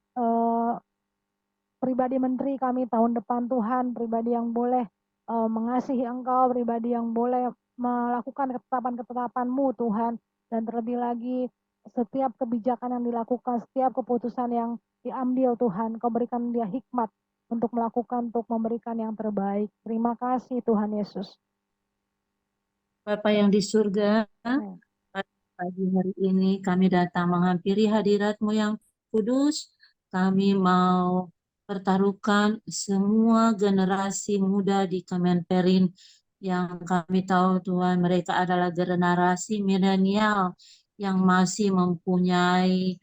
pribadi menteri kami tahun depan Tuhan, pribadi yang boleh mengasihi Engkau, pribadi yang boleh melakukan ketetapan-ketetapan-Mu Tuhan, dan terlebih lagi setiap kebijakan yang dilakukan, setiap keputusan yang diambil Tuhan, Kau berikan dia hikmat untuk melakukan, untuk memberikan yang terbaik. Terima kasih Tuhan Yesus. Bapa yang di surga, Amin. pada pagi hari ini kami datang menghampiri hadirat-Mu yang kudus. Kami mau pertaruhkan semua generasi muda di Kemenperin yang kami tahu Tuhan mereka adalah generasi milenial yang masih mempunyai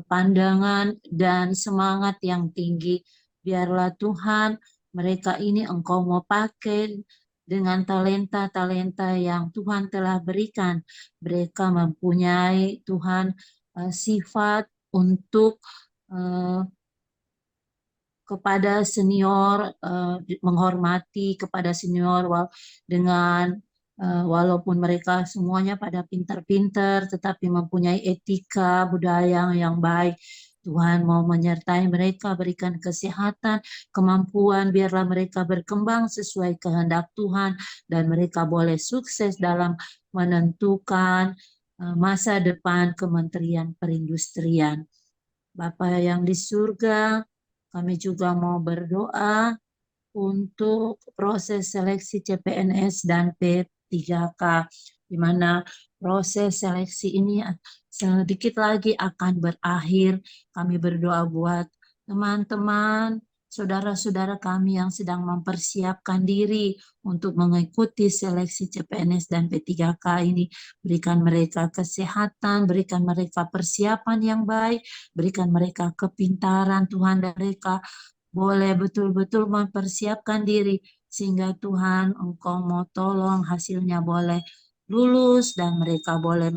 pandangan dan semangat yang tinggi. Biarlah Tuhan mereka ini Engkau mau pakai dengan talenta-talenta yang Tuhan telah berikan. Mereka mempunyai Tuhan sifat untuk kepada senior, menghormati kepada senior dengan walaupun mereka semuanya pada pintar-pintar, tetapi mempunyai etika budaya yang baik. Tuhan mau menyertai mereka, berikan kesehatan, kemampuan, biarlah mereka berkembang sesuai kehendak Tuhan, dan mereka boleh sukses dalam menentukan masa depan Kementerian Perindustrian. Bapa yang di surga, kami juga mau berdoa untuk proses seleksi CPNS dan P3K, di mana proses seleksi ini sedikit lagi akan berakhir. Kami berdoa buat teman-teman, saudara-saudara kami yang sedang mempersiapkan diri untuk mengikuti seleksi CPNS dan P3K ini. Berikan mereka kesehatan, berikan mereka persiapan yang baik, berikan mereka kepintaran Tuhan, dan mereka boleh betul-betul mempersiapkan diri sehingga Tuhan Engkau mau tolong hasilnya boleh lulus dan mereka boleh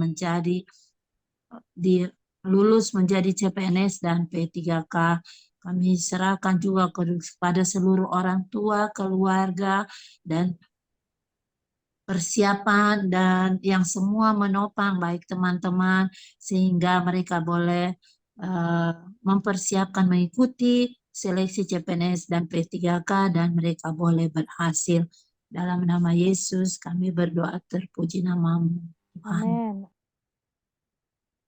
lulus menjadi CPNS dan P3K. Kami serahkan juga kepada seluruh orang tua, keluarga, dan persiapan dan yang semua menopang baik teman-teman sehingga mereka boleh mempersiapkan mengikuti seleksi CPNS dan P3K dan mereka boleh berhasil. Dalam nama Yesus kami berdoa, terpuji nama-Mu Tuhan. Amin.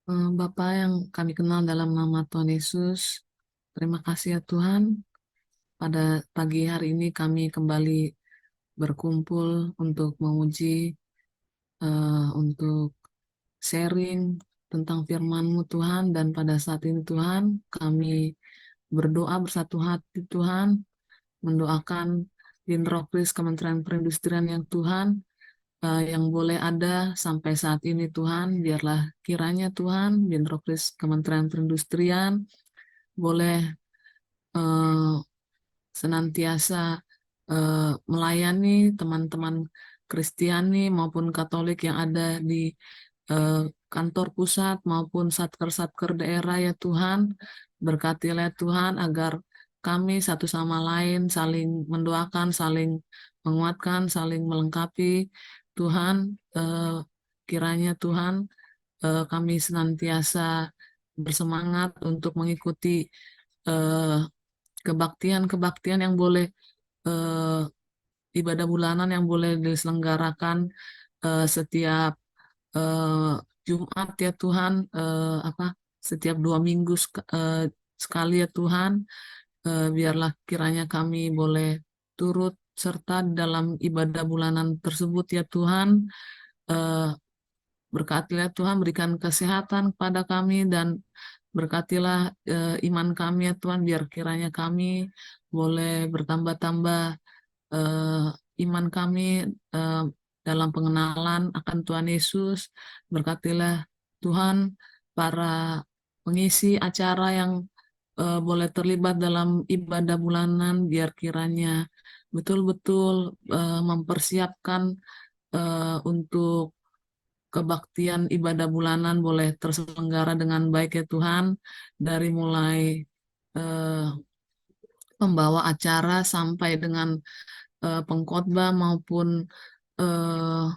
Bapa yang kami kenal dalam nama Tuhan Yesus, terima kasih ya Tuhan. Pada pagi hari ini kami kembali berkumpul untuk memuji, untuk sharing tentang firman-Mu Tuhan, dan pada saat ini Tuhan kami berdoa bersatu hati Tuhan, mendoakan Dinrokris Kementerian Perindustrian yang Tuhan, yang boleh ada sampai saat ini Tuhan, biarlah kiranya Tuhan Dinrokris Kementerian Perindustrian boleh senantiasa melayani teman-teman Kristiani maupun Katolik yang ada di kantor pusat maupun satker-satker daerah ya Tuhan. Berkatilah Tuhan agar kami satu sama lain saling mendoakan, saling menguatkan, saling melengkapi Tuhan. Kiranya Tuhan kami senantiasa bersemangat untuk mengikuti kebaktian-kebaktian yang boleh, ibadah bulanan yang boleh diselenggarakan setiap Jumat ya Tuhan, setiap 2 minggu sekali ya Tuhan. Biarlah kiranya kami boleh turut serta dalam ibadah bulanan tersebut ya Tuhan. Berkatilah Tuhan, berikan kesehatan kepada kami dan berkatilah iman kami ya Tuhan, biar kiranya kami boleh bertambah-tambah eh, iman kami eh, dalam pengenalan akan Tuhan Yesus. Berkatilah Tuhan para pengisi acara yang boleh terlibat dalam ibadah bulanan, biar kiranya betul-betul mempersiapkan untuk kebaktian ibadah bulanan boleh terselenggara dengan baik ya Tuhan, dari mulai eh, pembawa acara sampai dengan pengkhotbah eh,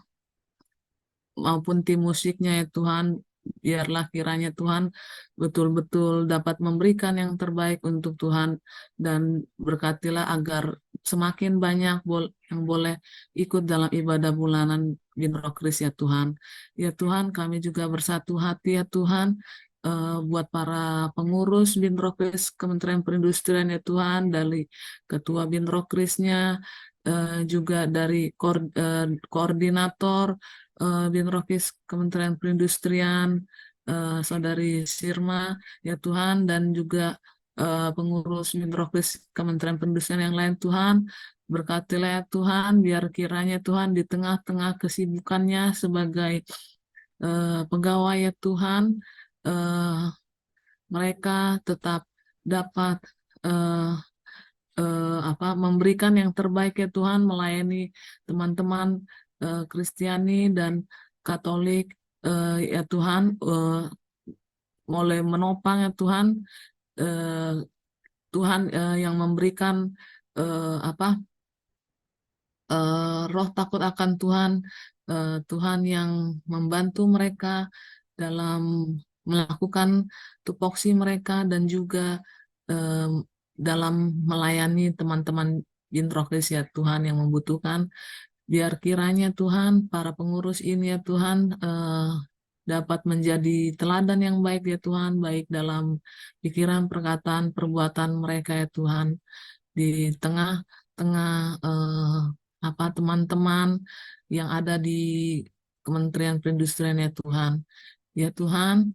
maupun tim musiknya ya Tuhan. Biarlah kiranya Tuhan betul-betul dapat memberikan yang terbaik untuk Tuhan, dan berkatilah agar semakin banyak yang boleh ikut dalam ibadah bulanan Bintaro Kris ya Tuhan. Ya Tuhan, kami juga bersatu hati ya Tuhan, buat para pengurus Bintaro Kris Kementerian Perindustrian ya Tuhan, dari ketua Bintaro Krisnya, juga dari koordinator Binrokis Kementerian Perindustrian, Saudari Sirma, ya Tuhan, dan juga pengurus Binrokis Kementerian Perindustrian yang lain Tuhan. Berkatilah ya Tuhan, biar kiranya Tuhan di tengah-tengah kesibukannya sebagai pegawai ya Tuhan, eh, mereka tetap dapat eh, memberikan yang terbaik ya Tuhan, melayani teman-teman Kristiani dan Katolik ya Tuhan, mulai menopang ya Tuhan, eh, Tuhan yang memberikan eh, apa roh takut akan Tuhan, Tuhan yang membantu mereka dalam melakukan tupoksi mereka, dan juga eh, dalam melayani teman-teman Bintrokris ya Tuhan yang membutuhkan. Biar kiranya Tuhan para pengurus ini ya Tuhan dapat menjadi teladan yang baik ya Tuhan, baik dalam pikiran, perkataan, perbuatan mereka ya Tuhan, di tengah-tengah teman-teman yang ada di Kementerian Perindustrian ya Tuhan. Ya Tuhan,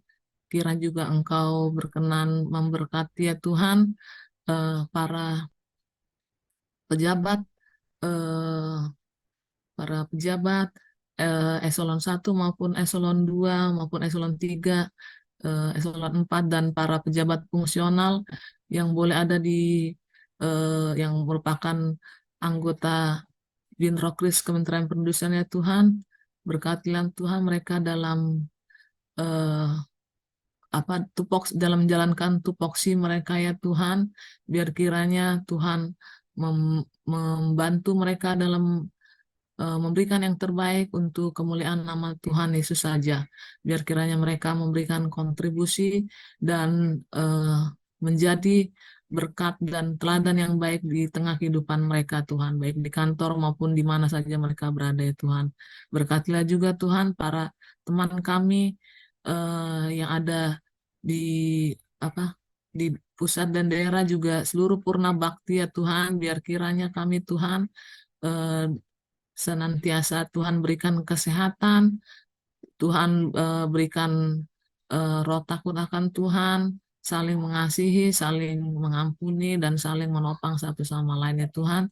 kira juga Engkau berkenan memberkati ya Tuhan para pejabat eh, eselon 1 maupun eselon 2 maupun eselon 3, eselon 4, dan para pejabat fungsional yang boleh ada di yang merupakan anggota Binrokris Kementerian Perindustrian ya Tuhan. Berkatilah Tuhan mereka dalam eh, dalam menjalankan tupoksi mereka ya Tuhan. Biar kiranya Tuhan membantu mereka dalam memberikan yang terbaik untuk kemuliaan nama Tuhan Yesus saja. Biar kiranya mereka memberikan kontribusi dan menjadi berkat dan teladan yang baik di tengah kehidupan mereka Tuhan, baik di kantor maupun di mana saja mereka berada ya Tuhan. Berkatilah juga Tuhan para teman kami yang ada di apa di pusat dan daerah, juga seluruh purna bakti ya Tuhan. Biar kiranya kami Tuhan eh, senantiasa Tuhan berikan kesehatan, Tuhan berikan roh takut akan Tuhan, saling mengasihi, saling mengampuni, dan saling menopang satu sama lain ya Tuhan,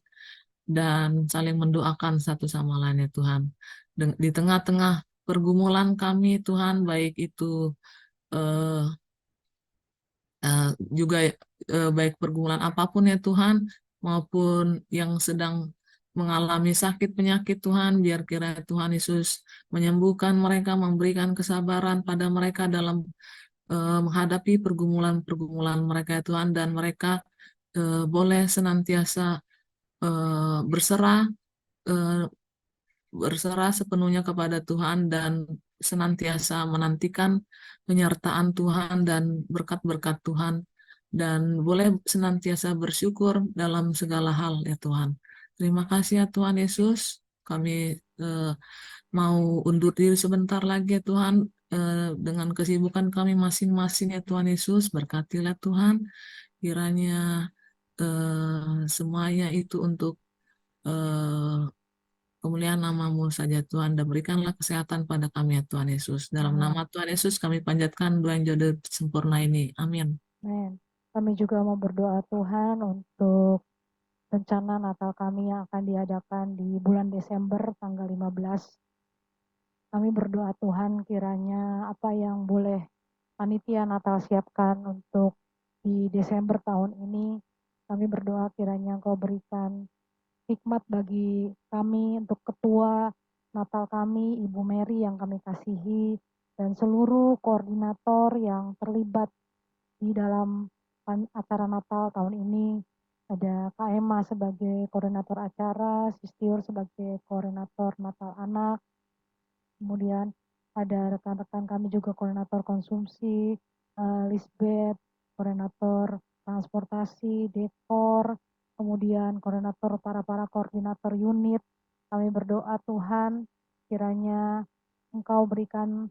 dan saling mendoakan satu sama lain ya Tuhan. Di tengah-tengah pergumulan kami Tuhan, baik itu eh, eh, juga baik pergumulan apapun ya Tuhan, maupun yang sedang mengalami sakit penyakit Tuhan, biar kiranya Tuhan Yesus menyembuhkan mereka, memberikan kesabaran pada mereka dalam menghadapi pergumulan-pergumulan mereka ya Tuhan, dan mereka boleh senantiasa berserah eh, berserah sepenuhnya kepada Tuhan, dan senantiasa menantikan penyertaan Tuhan dan berkat-berkat Tuhan, dan boleh senantiasa bersyukur dalam segala hal ya Tuhan. Terima kasih ya Tuhan Yesus. Kami mau undur diri sebentar lagi ya Tuhan, dengan kesibukan kami masing-masing ya Tuhan Yesus. Berkatilah Tuhan, kiranya semuanya itu untuk eh, kemuliaan namamu saja Tuhan, dan berikanlah kesehatan pada kami ya Tuhan Yesus. Dalam nama Tuhan Yesus kami panjatkan doa yang jodoh sempurna ini. Amin. Amin. Kami juga mau berdoa Tuhan untuk rencana Natal kami yang akan diadakan di bulan Desember tanggal 15. Kami berdoa Tuhan kiranya apa yang boleh panitia Natal siapkan untuk di Desember tahun ini, kami berdoa kiranya Engkau berikan hikmat bagi kami untuk ketua Natal kami, Ibu Mary yang kami kasihi, dan seluruh koordinator yang terlibat di dalam acara Natal tahun ini. Ada Kak Emma sebagai koordinator acara, Sistiur sebagai koordinator Natal Anak, kemudian ada rekan-rekan kami juga koordinator konsumsi, Lisbeth, koordinator transportasi, dekor, kemudian koordinator para koordinator unit. Kami berdoa Tuhan kiranya Engkau berikan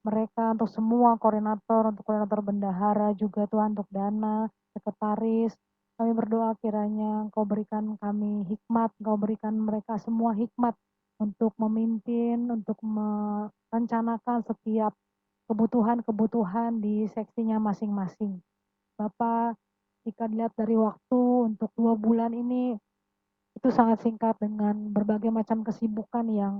mereka untuk semua koordinator, untuk koordinator bendahara juga Tuhan, untuk dana, sekretaris. Kami berdoa kiranya Engkau berikan kami hikmat, Engkau berikan mereka semua hikmat untuk memimpin, untuk merencanakan setiap kebutuhan-kebutuhan di seksinya masing-masing. Bapak, jika dilihat dari waktu untuk 2 bulan ini, itu sangat singkat dengan berbagai macam kesibukan yang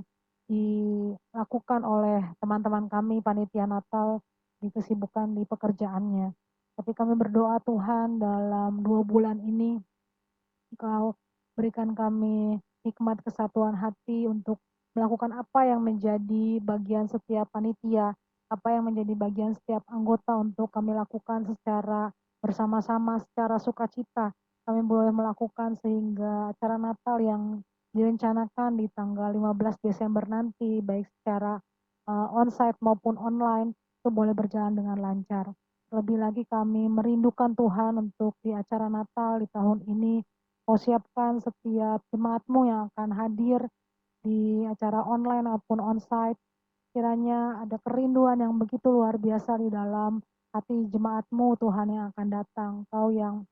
dilakukan oleh teman-teman kami panitia Natal di kesibukan di pekerjaannya. Tapi kami berdoa Tuhan dalam 2 bulan ini Engkau berikan kami hikmat kesatuan hati untuk melakukan apa yang menjadi bagian setiap panitia, apa yang menjadi bagian setiap anggota untuk kami lakukan secara bersama-sama, secara sukacita. Kami boleh melakukan sehingga acara Natal yang direncanakan di tanggal 15 Desember nanti, baik secara onsite maupun online, itu boleh berjalan dengan lancar. Lebih lagi kami merindukan Tuhan untuk di acara Natal di tahun ini. Kau siapkan setiap jemaatmu yang akan hadir di acara online maupun onsite. Kiranya ada kerinduan yang begitu luar biasa di dalam hati jemaatmu Tuhan yang akan datang. Kau yang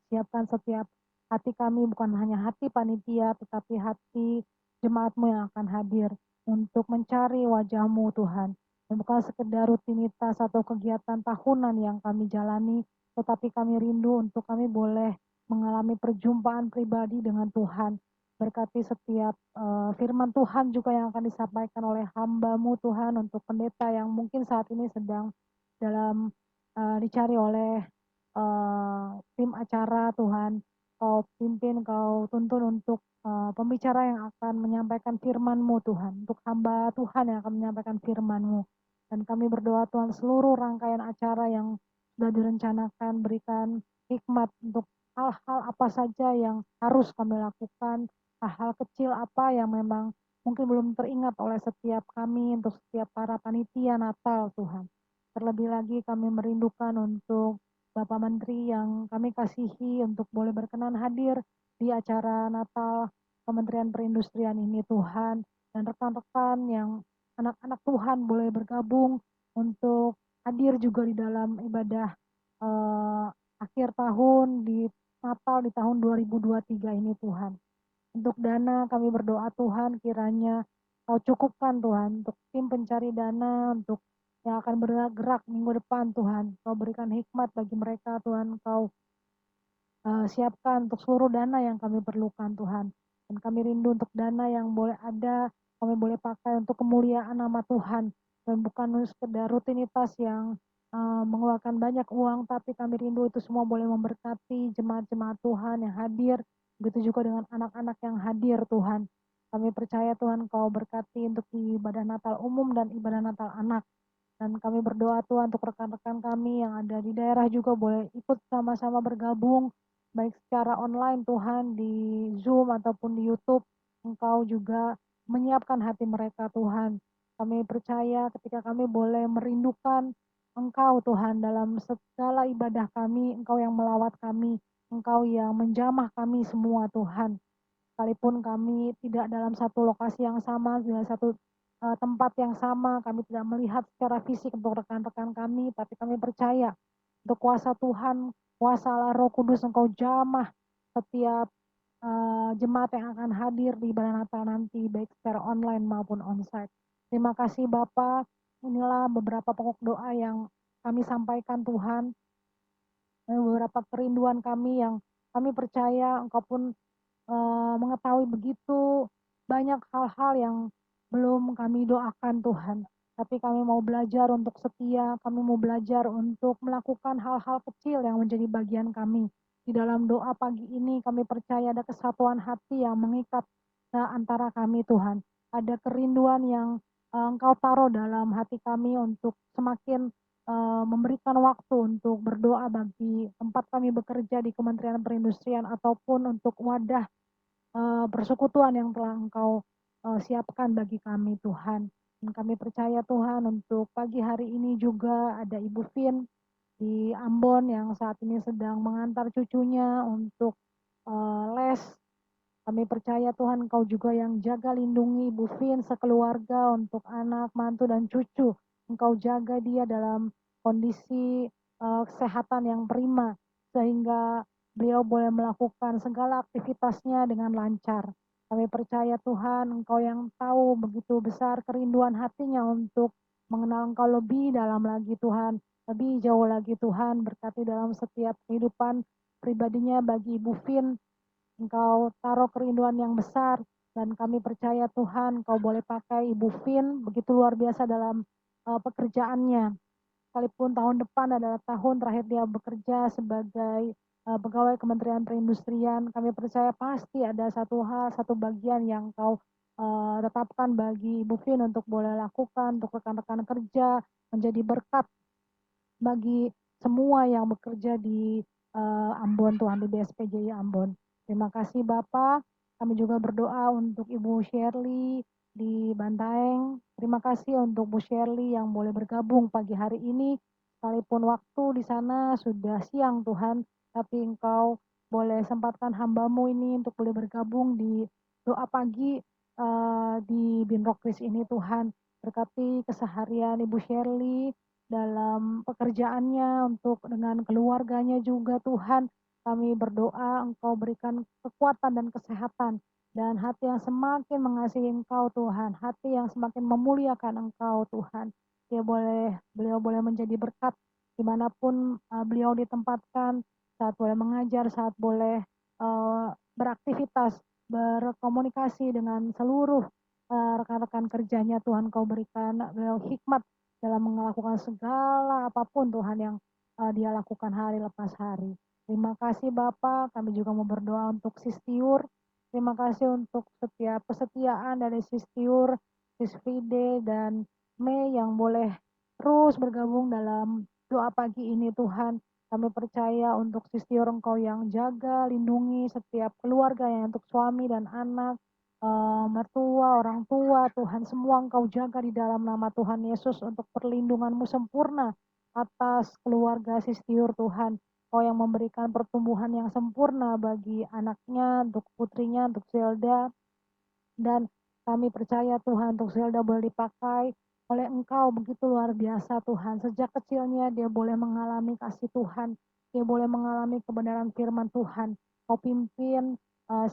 siapkan setiap hati kami, bukan hanya hati panitia, tetapi hati jemaatmu yang akan hadir untuk mencari wajahmu Tuhan. Dan bukan sekedar rutinitas atau kegiatan tahunan yang kami jalani, tetapi kami rindu untuk kami boleh mengalami perjumpaan pribadi dengan Tuhan. Berkati setiap firman Tuhan juga yang akan disampaikan oleh hamba-Mu Tuhan untuk pendeta yang mungkin saat ini sedang dalam dicari oleh tim acara Tuhan. Kau pimpin, Kau tuntun untuk pembicara yang akan menyampaikan firman-Mu Tuhan, untuk hamba Tuhan yang akan menyampaikan firman-Mu. Dan kami berdoa Tuhan seluruh rangkaian acara yang sudah direncanakan berikan hikmat untuk hal-hal apa saja yang harus kami lakukan, hal-hal kecil apa yang memang mungkin belum teringat oleh setiap kami, untuk setiap para panitia Natal Tuhan. Terlebih lagi kami merindukan untuk Bapak Menteri yang kami kasihi untuk boleh berkenan hadir di acara Natal Kementerian Perindustrian ini Tuhan, dan rekan-rekan yang anak-anak Tuhan boleh bergabung untuk hadir juga di dalam ibadah akhir tahun di Natal di tahun 2023 ini Tuhan. Untuk dana kami berdoa Tuhan kiranya Kau cukupkan Tuhan untuk tim pencari dana, untuk yang akan bergerak minggu depan Tuhan. Kau berikan hikmat bagi mereka Tuhan. Kau siapkan untuk seluruh dana yang kami perlukan Tuhan. Dan kami rindu untuk dana yang boleh ada, kami boleh pakai untuk kemuliaan nama Tuhan. Dan bukan sekedar rutinitas yang mengeluarkan banyak uang, tapi kami rindu itu semua boleh memberkati jemaat-jemaat Tuhan yang hadir. Begitu juga dengan anak-anak yang hadir Tuhan. Kami percaya Tuhan Kau berkati untuk ibadah Natal umum dan ibadah Natal anak. Dan kami berdoa Tuhan untuk rekan-rekan kami yang ada di daerah juga boleh ikut sama-sama bergabung, baik secara online Tuhan di Zoom ataupun di YouTube. Engkau juga menyiapkan hati mereka Tuhan. Kami percaya ketika kami boleh merindukan Engkau Tuhan dalam segala ibadah kami, Engkau yang melawat kami, Engkau yang menjamah kami semua Tuhan. Sekalipun kami tidak dalam satu lokasi yang sama, dalam satu tempat yang sama, kami tidak melihat secara fisik untuk rekan-rekan kami, tapi kami percaya untuk kuasa Tuhan, kuasa Allah Roh Kudus Engkau jamah setiap jemaat yang akan hadir di ibadah Natal nanti, baik secara online maupun onsite. Terima kasih Bapak, inilah beberapa pokok doa yang kami sampaikan Tuhan, beberapa kerinduan kami yang Kami percaya Engkau pun mengetahui begitu banyak hal-hal yang belum kami doakan Tuhan. Tapi kami mau belajar untuk setia, kami mau belajar untuk melakukan hal-hal kecil yang menjadi bagian kami. Di dalam doa pagi ini kami percaya ada kesatuan hati yang mengikat antara kami Tuhan. Ada kerinduan yang Engkau taruh dalam hati kami untuk semakin memberikan waktu untuk berdoa bagi tempat kami bekerja di Kementerian Perindustrian ataupun untuk wadah persekutuan yang telah Engkau siapkan bagi kami Tuhan. Dan kami percaya Tuhan untuk pagi hari ini juga ada Ibu Vin di Ambon yang saat ini sedang mengantar cucunya untuk les. Kami percaya Tuhan Engkau juga yang jaga lindungi Ibu Vin sekeluarga untuk anak, mantu, dan cucu. Engkau jaga dia dalam kondisi kesehatan yang prima sehingga beliau boleh melakukan segala aktivitasnya dengan lancar. Kami percaya Tuhan Engkau yang tahu begitu besar kerinduan hatinya untuk mengenal Engkau lebih dalam lagi Tuhan. Lebih jauh lagi Tuhan berkati dalam setiap kehidupan pribadinya bagi Ibu Vin. Engkau taruh kerinduan yang besar dan kami percaya Tuhan Engkau boleh pakai Ibu Vin begitu luar biasa dalam pekerjaannya. Sekalipun tahun depan adalah tahun terakhir dia bekerja sebagai pegawai Kementerian Perindustrian, kami percaya pasti ada satu hal, satu bagian yang Engkau tetapkan bagi Ibu Vin untuk boleh lakukan, untuk rekan-rekan kerja, menjadi berkat bagi semua yang bekerja di Ambon Tuhan, di BSPJI Ambon. Terima kasih Bapak. Kami juga berdoa untuk Ibu Shirley di Bantaeng. Terima kasih untuk Bu Shirley yang boleh bergabung pagi hari ini. Sekalipun waktu di sana sudah siang Tuhan, tapi Engkau boleh sempatkan hambamu ini untuk boleh bergabung di doa pagi di Binrokris ini Tuhan. Berkati keseharian Ibu Shirley dalam pekerjaannya, untuk dengan keluarganya juga Tuhan. Kami berdoa Engkau berikan kekuatan dan kesehatan dan hati yang semakin mengasihi Engkau Tuhan, hati yang semakin memuliakan Engkau Tuhan. Beliau boleh menjadi berkat dimanapun beliau ditempatkan, saat boleh mengajar, saat boleh beraktivitas, berkomunikasi dengan seluruh rekan-rekan kerjanya Tuhan. Kau berikan beliau hikmat dalam melakukan segala apapun Tuhan yang dia lakukan hari lepas hari. Terima kasih Bapak, kami juga mau berdoa untuk Sistiur. Terima kasih untuk setiap kesetiaan dari Sistiur, Sis Fride, dan Mei yang boleh terus bergabung dalam doa pagi ini Tuhan. Kami percaya untuk Sistiur Engkau yang jaga, lindungi setiap keluarga yang untuk suami dan anak, mertua, orang tua, Tuhan semua Engkau jaga di dalam nama Tuhan Yesus untuk perlindungan-Mu sempurna atas keluarga Sistiur Tuhan. Kau yang memberikan pertumbuhan yang sempurna bagi anaknya, untuk putrinya, untuk Zelda. Dan kami percaya Tuhan untuk Zelda boleh dipakai oleh Engkau begitu luar biasa Tuhan. Sejak kecilnya dia boleh mengalami kasih Tuhan. Dia boleh mengalami kebenaran firman Tuhan. Kau pimpin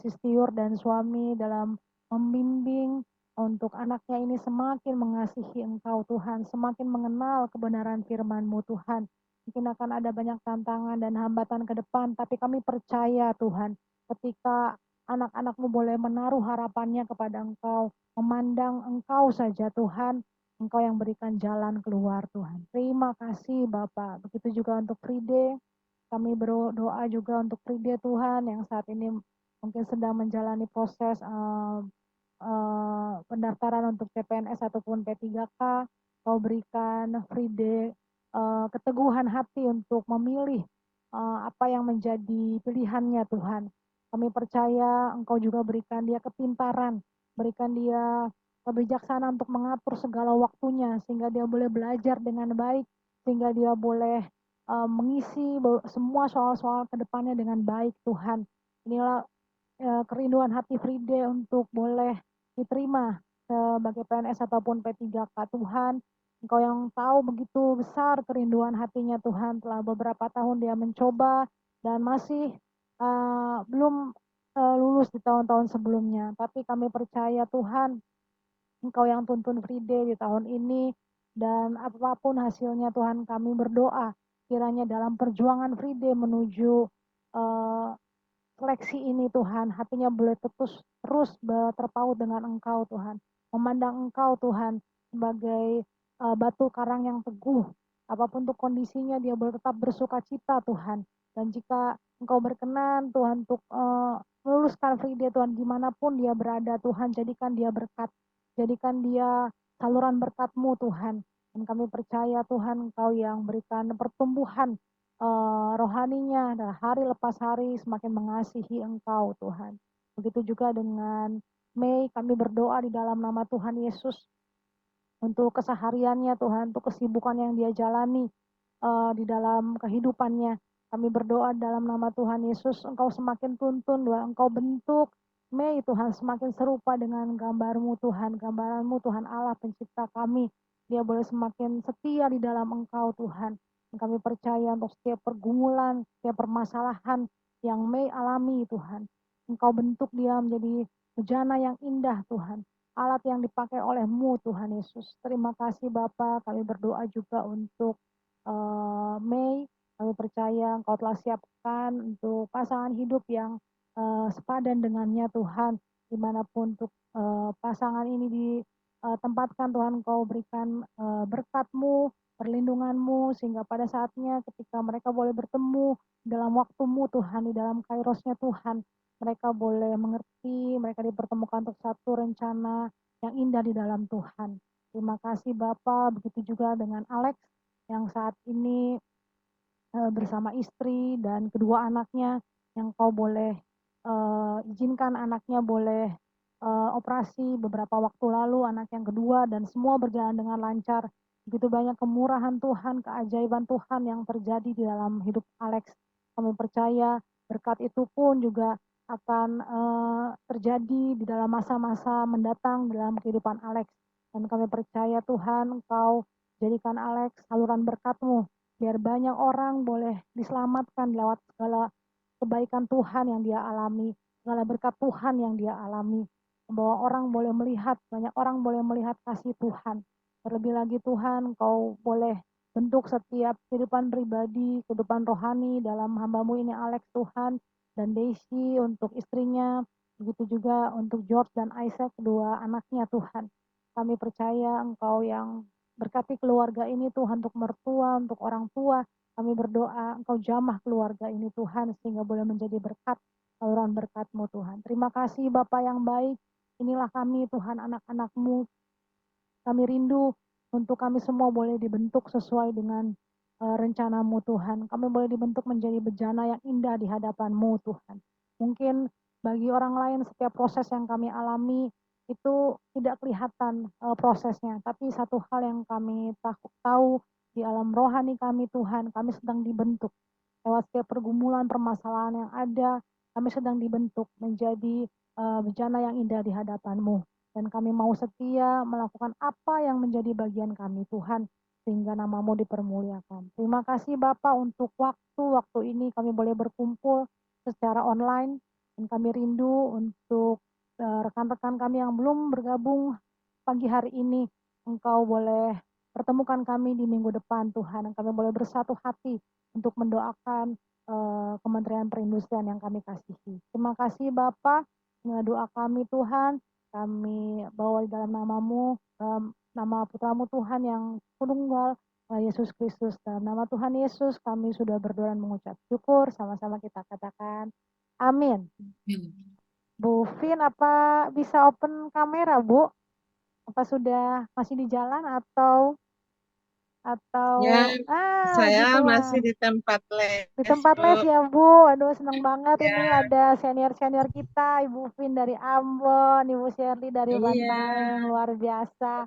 Sistiur dan suami dalam membimbing untuk anaknya ini semakin mengasihi Engkau Tuhan. Semakin mengenal kebenaran firman-Mu Tuhan. Mungkin akan ada banyak tantangan dan hambatan ke depan. Tapi kami percaya Tuhan ketika anak-anak-Mu boleh menaruh harapannya kepada Engkau, memandang Engkau saja Tuhan, Engkau yang berikan jalan keluar Tuhan. Terima kasih Bapak. Begitu juga untuk Fride, kami berdoa juga untuk Fride Tuhan yang saat ini mungkin sedang menjalani proses pendaftaran untuk CPNS ataupun P3K. Kau berikan Fride keteguhan hati untuk memilih apa yang menjadi pilihannya Tuhan. Kami percaya Engkau juga berikan dia kepintaran, berikan dia kebijaksanaan untuk mengatur segala waktunya, sehingga dia boleh belajar dengan baik, sehingga dia boleh mengisi semua soal-soal kedepannya dengan baik Tuhan. Inilah kerinduan hati Fride untuk boleh diterima sebagai PNS ataupun P3K Tuhan. Engkau yang tahu begitu besar kerinduan hatinya Tuhan, telah beberapa tahun dia mencoba dan masih belum lulus di tahun-tahun sebelumnya. Tapi kami percaya Tuhan, Engkau yang tuntun Fride di tahun ini, dan apapun hasilnya Tuhan kami berdoa, kiranya dalam perjuangan Fride menuju seleksi ini Tuhan, hatinya boleh terus terpaut dengan Engkau Tuhan, memandang Engkau Tuhan sebagai batu karang yang teguh, apapun tuh kondisinya dia boleh tetap bersuka cita Tuhan, dan jika Engkau berkenan Tuhan untuk meluluskan Frida Tuhan, dimanapun dia berada Tuhan, jadikan dia berkat, jadikan dia saluran berkat-Mu Tuhan, dan kami percaya Tuhan Engkau yang berikan pertumbuhan rohaninya dan hari lepas hari semakin mengasihi Engkau Tuhan. Begitu juga dengan Mei, kami berdoa di dalam nama Tuhan Yesus untuk kesehariannya Tuhan, untuk kesibukan yang dia jalani di dalam kehidupannya. Kami berdoa dalam nama Tuhan Yesus, Engkau semakin tuntun, Tuhan, Engkau bentuk Mei Tuhan semakin serupa dengan gambar-Mu Tuhan, gambaran-Mu Tuhan Allah pencipta kami. Dia boleh semakin setia di dalam Engkau Tuhan. Dan kami percaya untuk setiap pergumulan, setiap permasalahan yang Mei alami Tuhan, Engkau bentuk dia menjadi bejana yang indah Tuhan, alat yang dipakai oleh-Mu Tuhan Yesus. Terima kasih Bapa, kami berdoa juga untuk Mei, kami percaya Engkau telah siapkan untuk pasangan hidup yang sepadan dengannya Tuhan, dimanapun untuk pasangan ini ditempatkan Tuhan, Engkau berikan berkat-Mu, perlindungan-Mu, sehingga pada saatnya ketika mereka boleh bertemu dalam waktu-Mu Tuhan, di dalam kairosnya Tuhan, mereka boleh mengerti, mereka dipertemukan untuk satu rencana yang indah di dalam Tuhan. Terima kasih Bapa, begitu juga dengan Alex yang saat ini bersama istri dan kedua anaknya, yang Kau boleh izinkan anaknya boleh operasi beberapa waktu lalu, anak yang kedua, dan semua berjalan dengan lancar. Begitu banyak kemurahan Tuhan, keajaiban Tuhan yang terjadi di dalam hidup Alex. Kami percaya berkat itu pun juga akan terjadi di dalam masa-masa mendatang dalam kehidupan Alex. Dan kami percaya Tuhan, Engkau jadikan Alex saluran berkat-Mu, biar banyak orang boleh diselamatkan lewat segala kebaikan Tuhan yang dia alami, segala berkat Tuhan yang dia alami, bahwa orang boleh melihat, banyak orang boleh melihat kasih Tuhan. Terlebih lagi Tuhan, Kau boleh bentuk setiap kehidupan pribadi, kehidupan rohani dalam hamba-Mu ini Alex Tuhan, dan Daisy untuk istrinya, begitu juga untuk George dan Isaac, kedua anaknya Tuhan. Kami percaya Engkau yang berkati keluarga ini Tuhan, untuk mertua, untuk orang tua. Kami berdoa Engkau jamah keluarga ini Tuhan, sehingga boleh menjadi berkat, saluran berkat-Mu Tuhan. Terima kasih Bapa yang baik. Inilah kami Tuhan, anak-anak-Mu. Kami rindu untuk kami semua boleh dibentuk sesuai dengan rencana-Mu Tuhan. Kami boleh dibentuk menjadi bejana yang indah di hadapan-Mu Tuhan. Mungkin bagi orang lain setiap proses yang kami alami itu tidak kelihatan prosesnya, tapi satu hal yang kami tahu di alam rohani kami Tuhan, kami sedang dibentuk lewat setiap pergumulan permasalahan yang ada. Kami sedang dibentuk menjadi bejana yang indah di hadapan-Mu, dan kami mau setia melakukan apa yang menjadi bagian kami Tuhan, sehingga nama-Mu dipermuliakan. Terima kasih Bapa untuk waktu ini kami boleh berkumpul secara online, dan kami rindu untuk rekan-rekan kami yang belum bergabung pagi hari ini. Engkau boleh pertemukan kami di minggu depan Tuhan, dan kami boleh bersatu hati untuk mendoakan Kementerian Perindustrian yang kami kasihi. Terima kasih Bapa, doa kami Tuhan, kami bawa di dalam nama-Mu, nama Putra-Mu Tuhan yang tunggal, Yesus Kristus. Dalam nama Tuhan Yesus kami sudah berdoa dan mengucap syukur, sama-sama kita katakan amin. Bu Vin, apa bisa open kamera, Bu? Apa sudah masih di jalan atau Ya, puji saya Tuhan. masih di tempat les, Di tempat Bu. les ya, Bu. Aduh, seneng banget Ya. ini ada senior-senior kita, Ibu Vin dari Ambon, Ibu Shirley dari Iya. Bantaeng, luar biasa.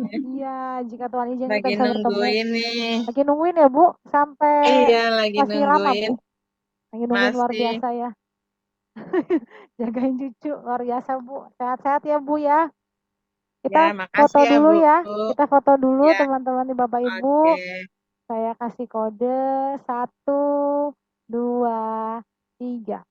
Iya, jika Tuhan izin kita Lagi bisa bertemu. nungguin nih. Lagi nungguin ya, Bu? Sampai Iya, lagi masih lama, nungguin. Bu? Lagi nungguin luar Masih. biasa ya. Jagain cucu, luar biasa, Bu. Sehat-sehat ya, Bu ya. Kita Ya, makasih foto ya, dulu Bu. ya. Kita foto dulu Ya, teman-teman Bapak Ibu. oke. Saya kasih kode 1, 2, 3.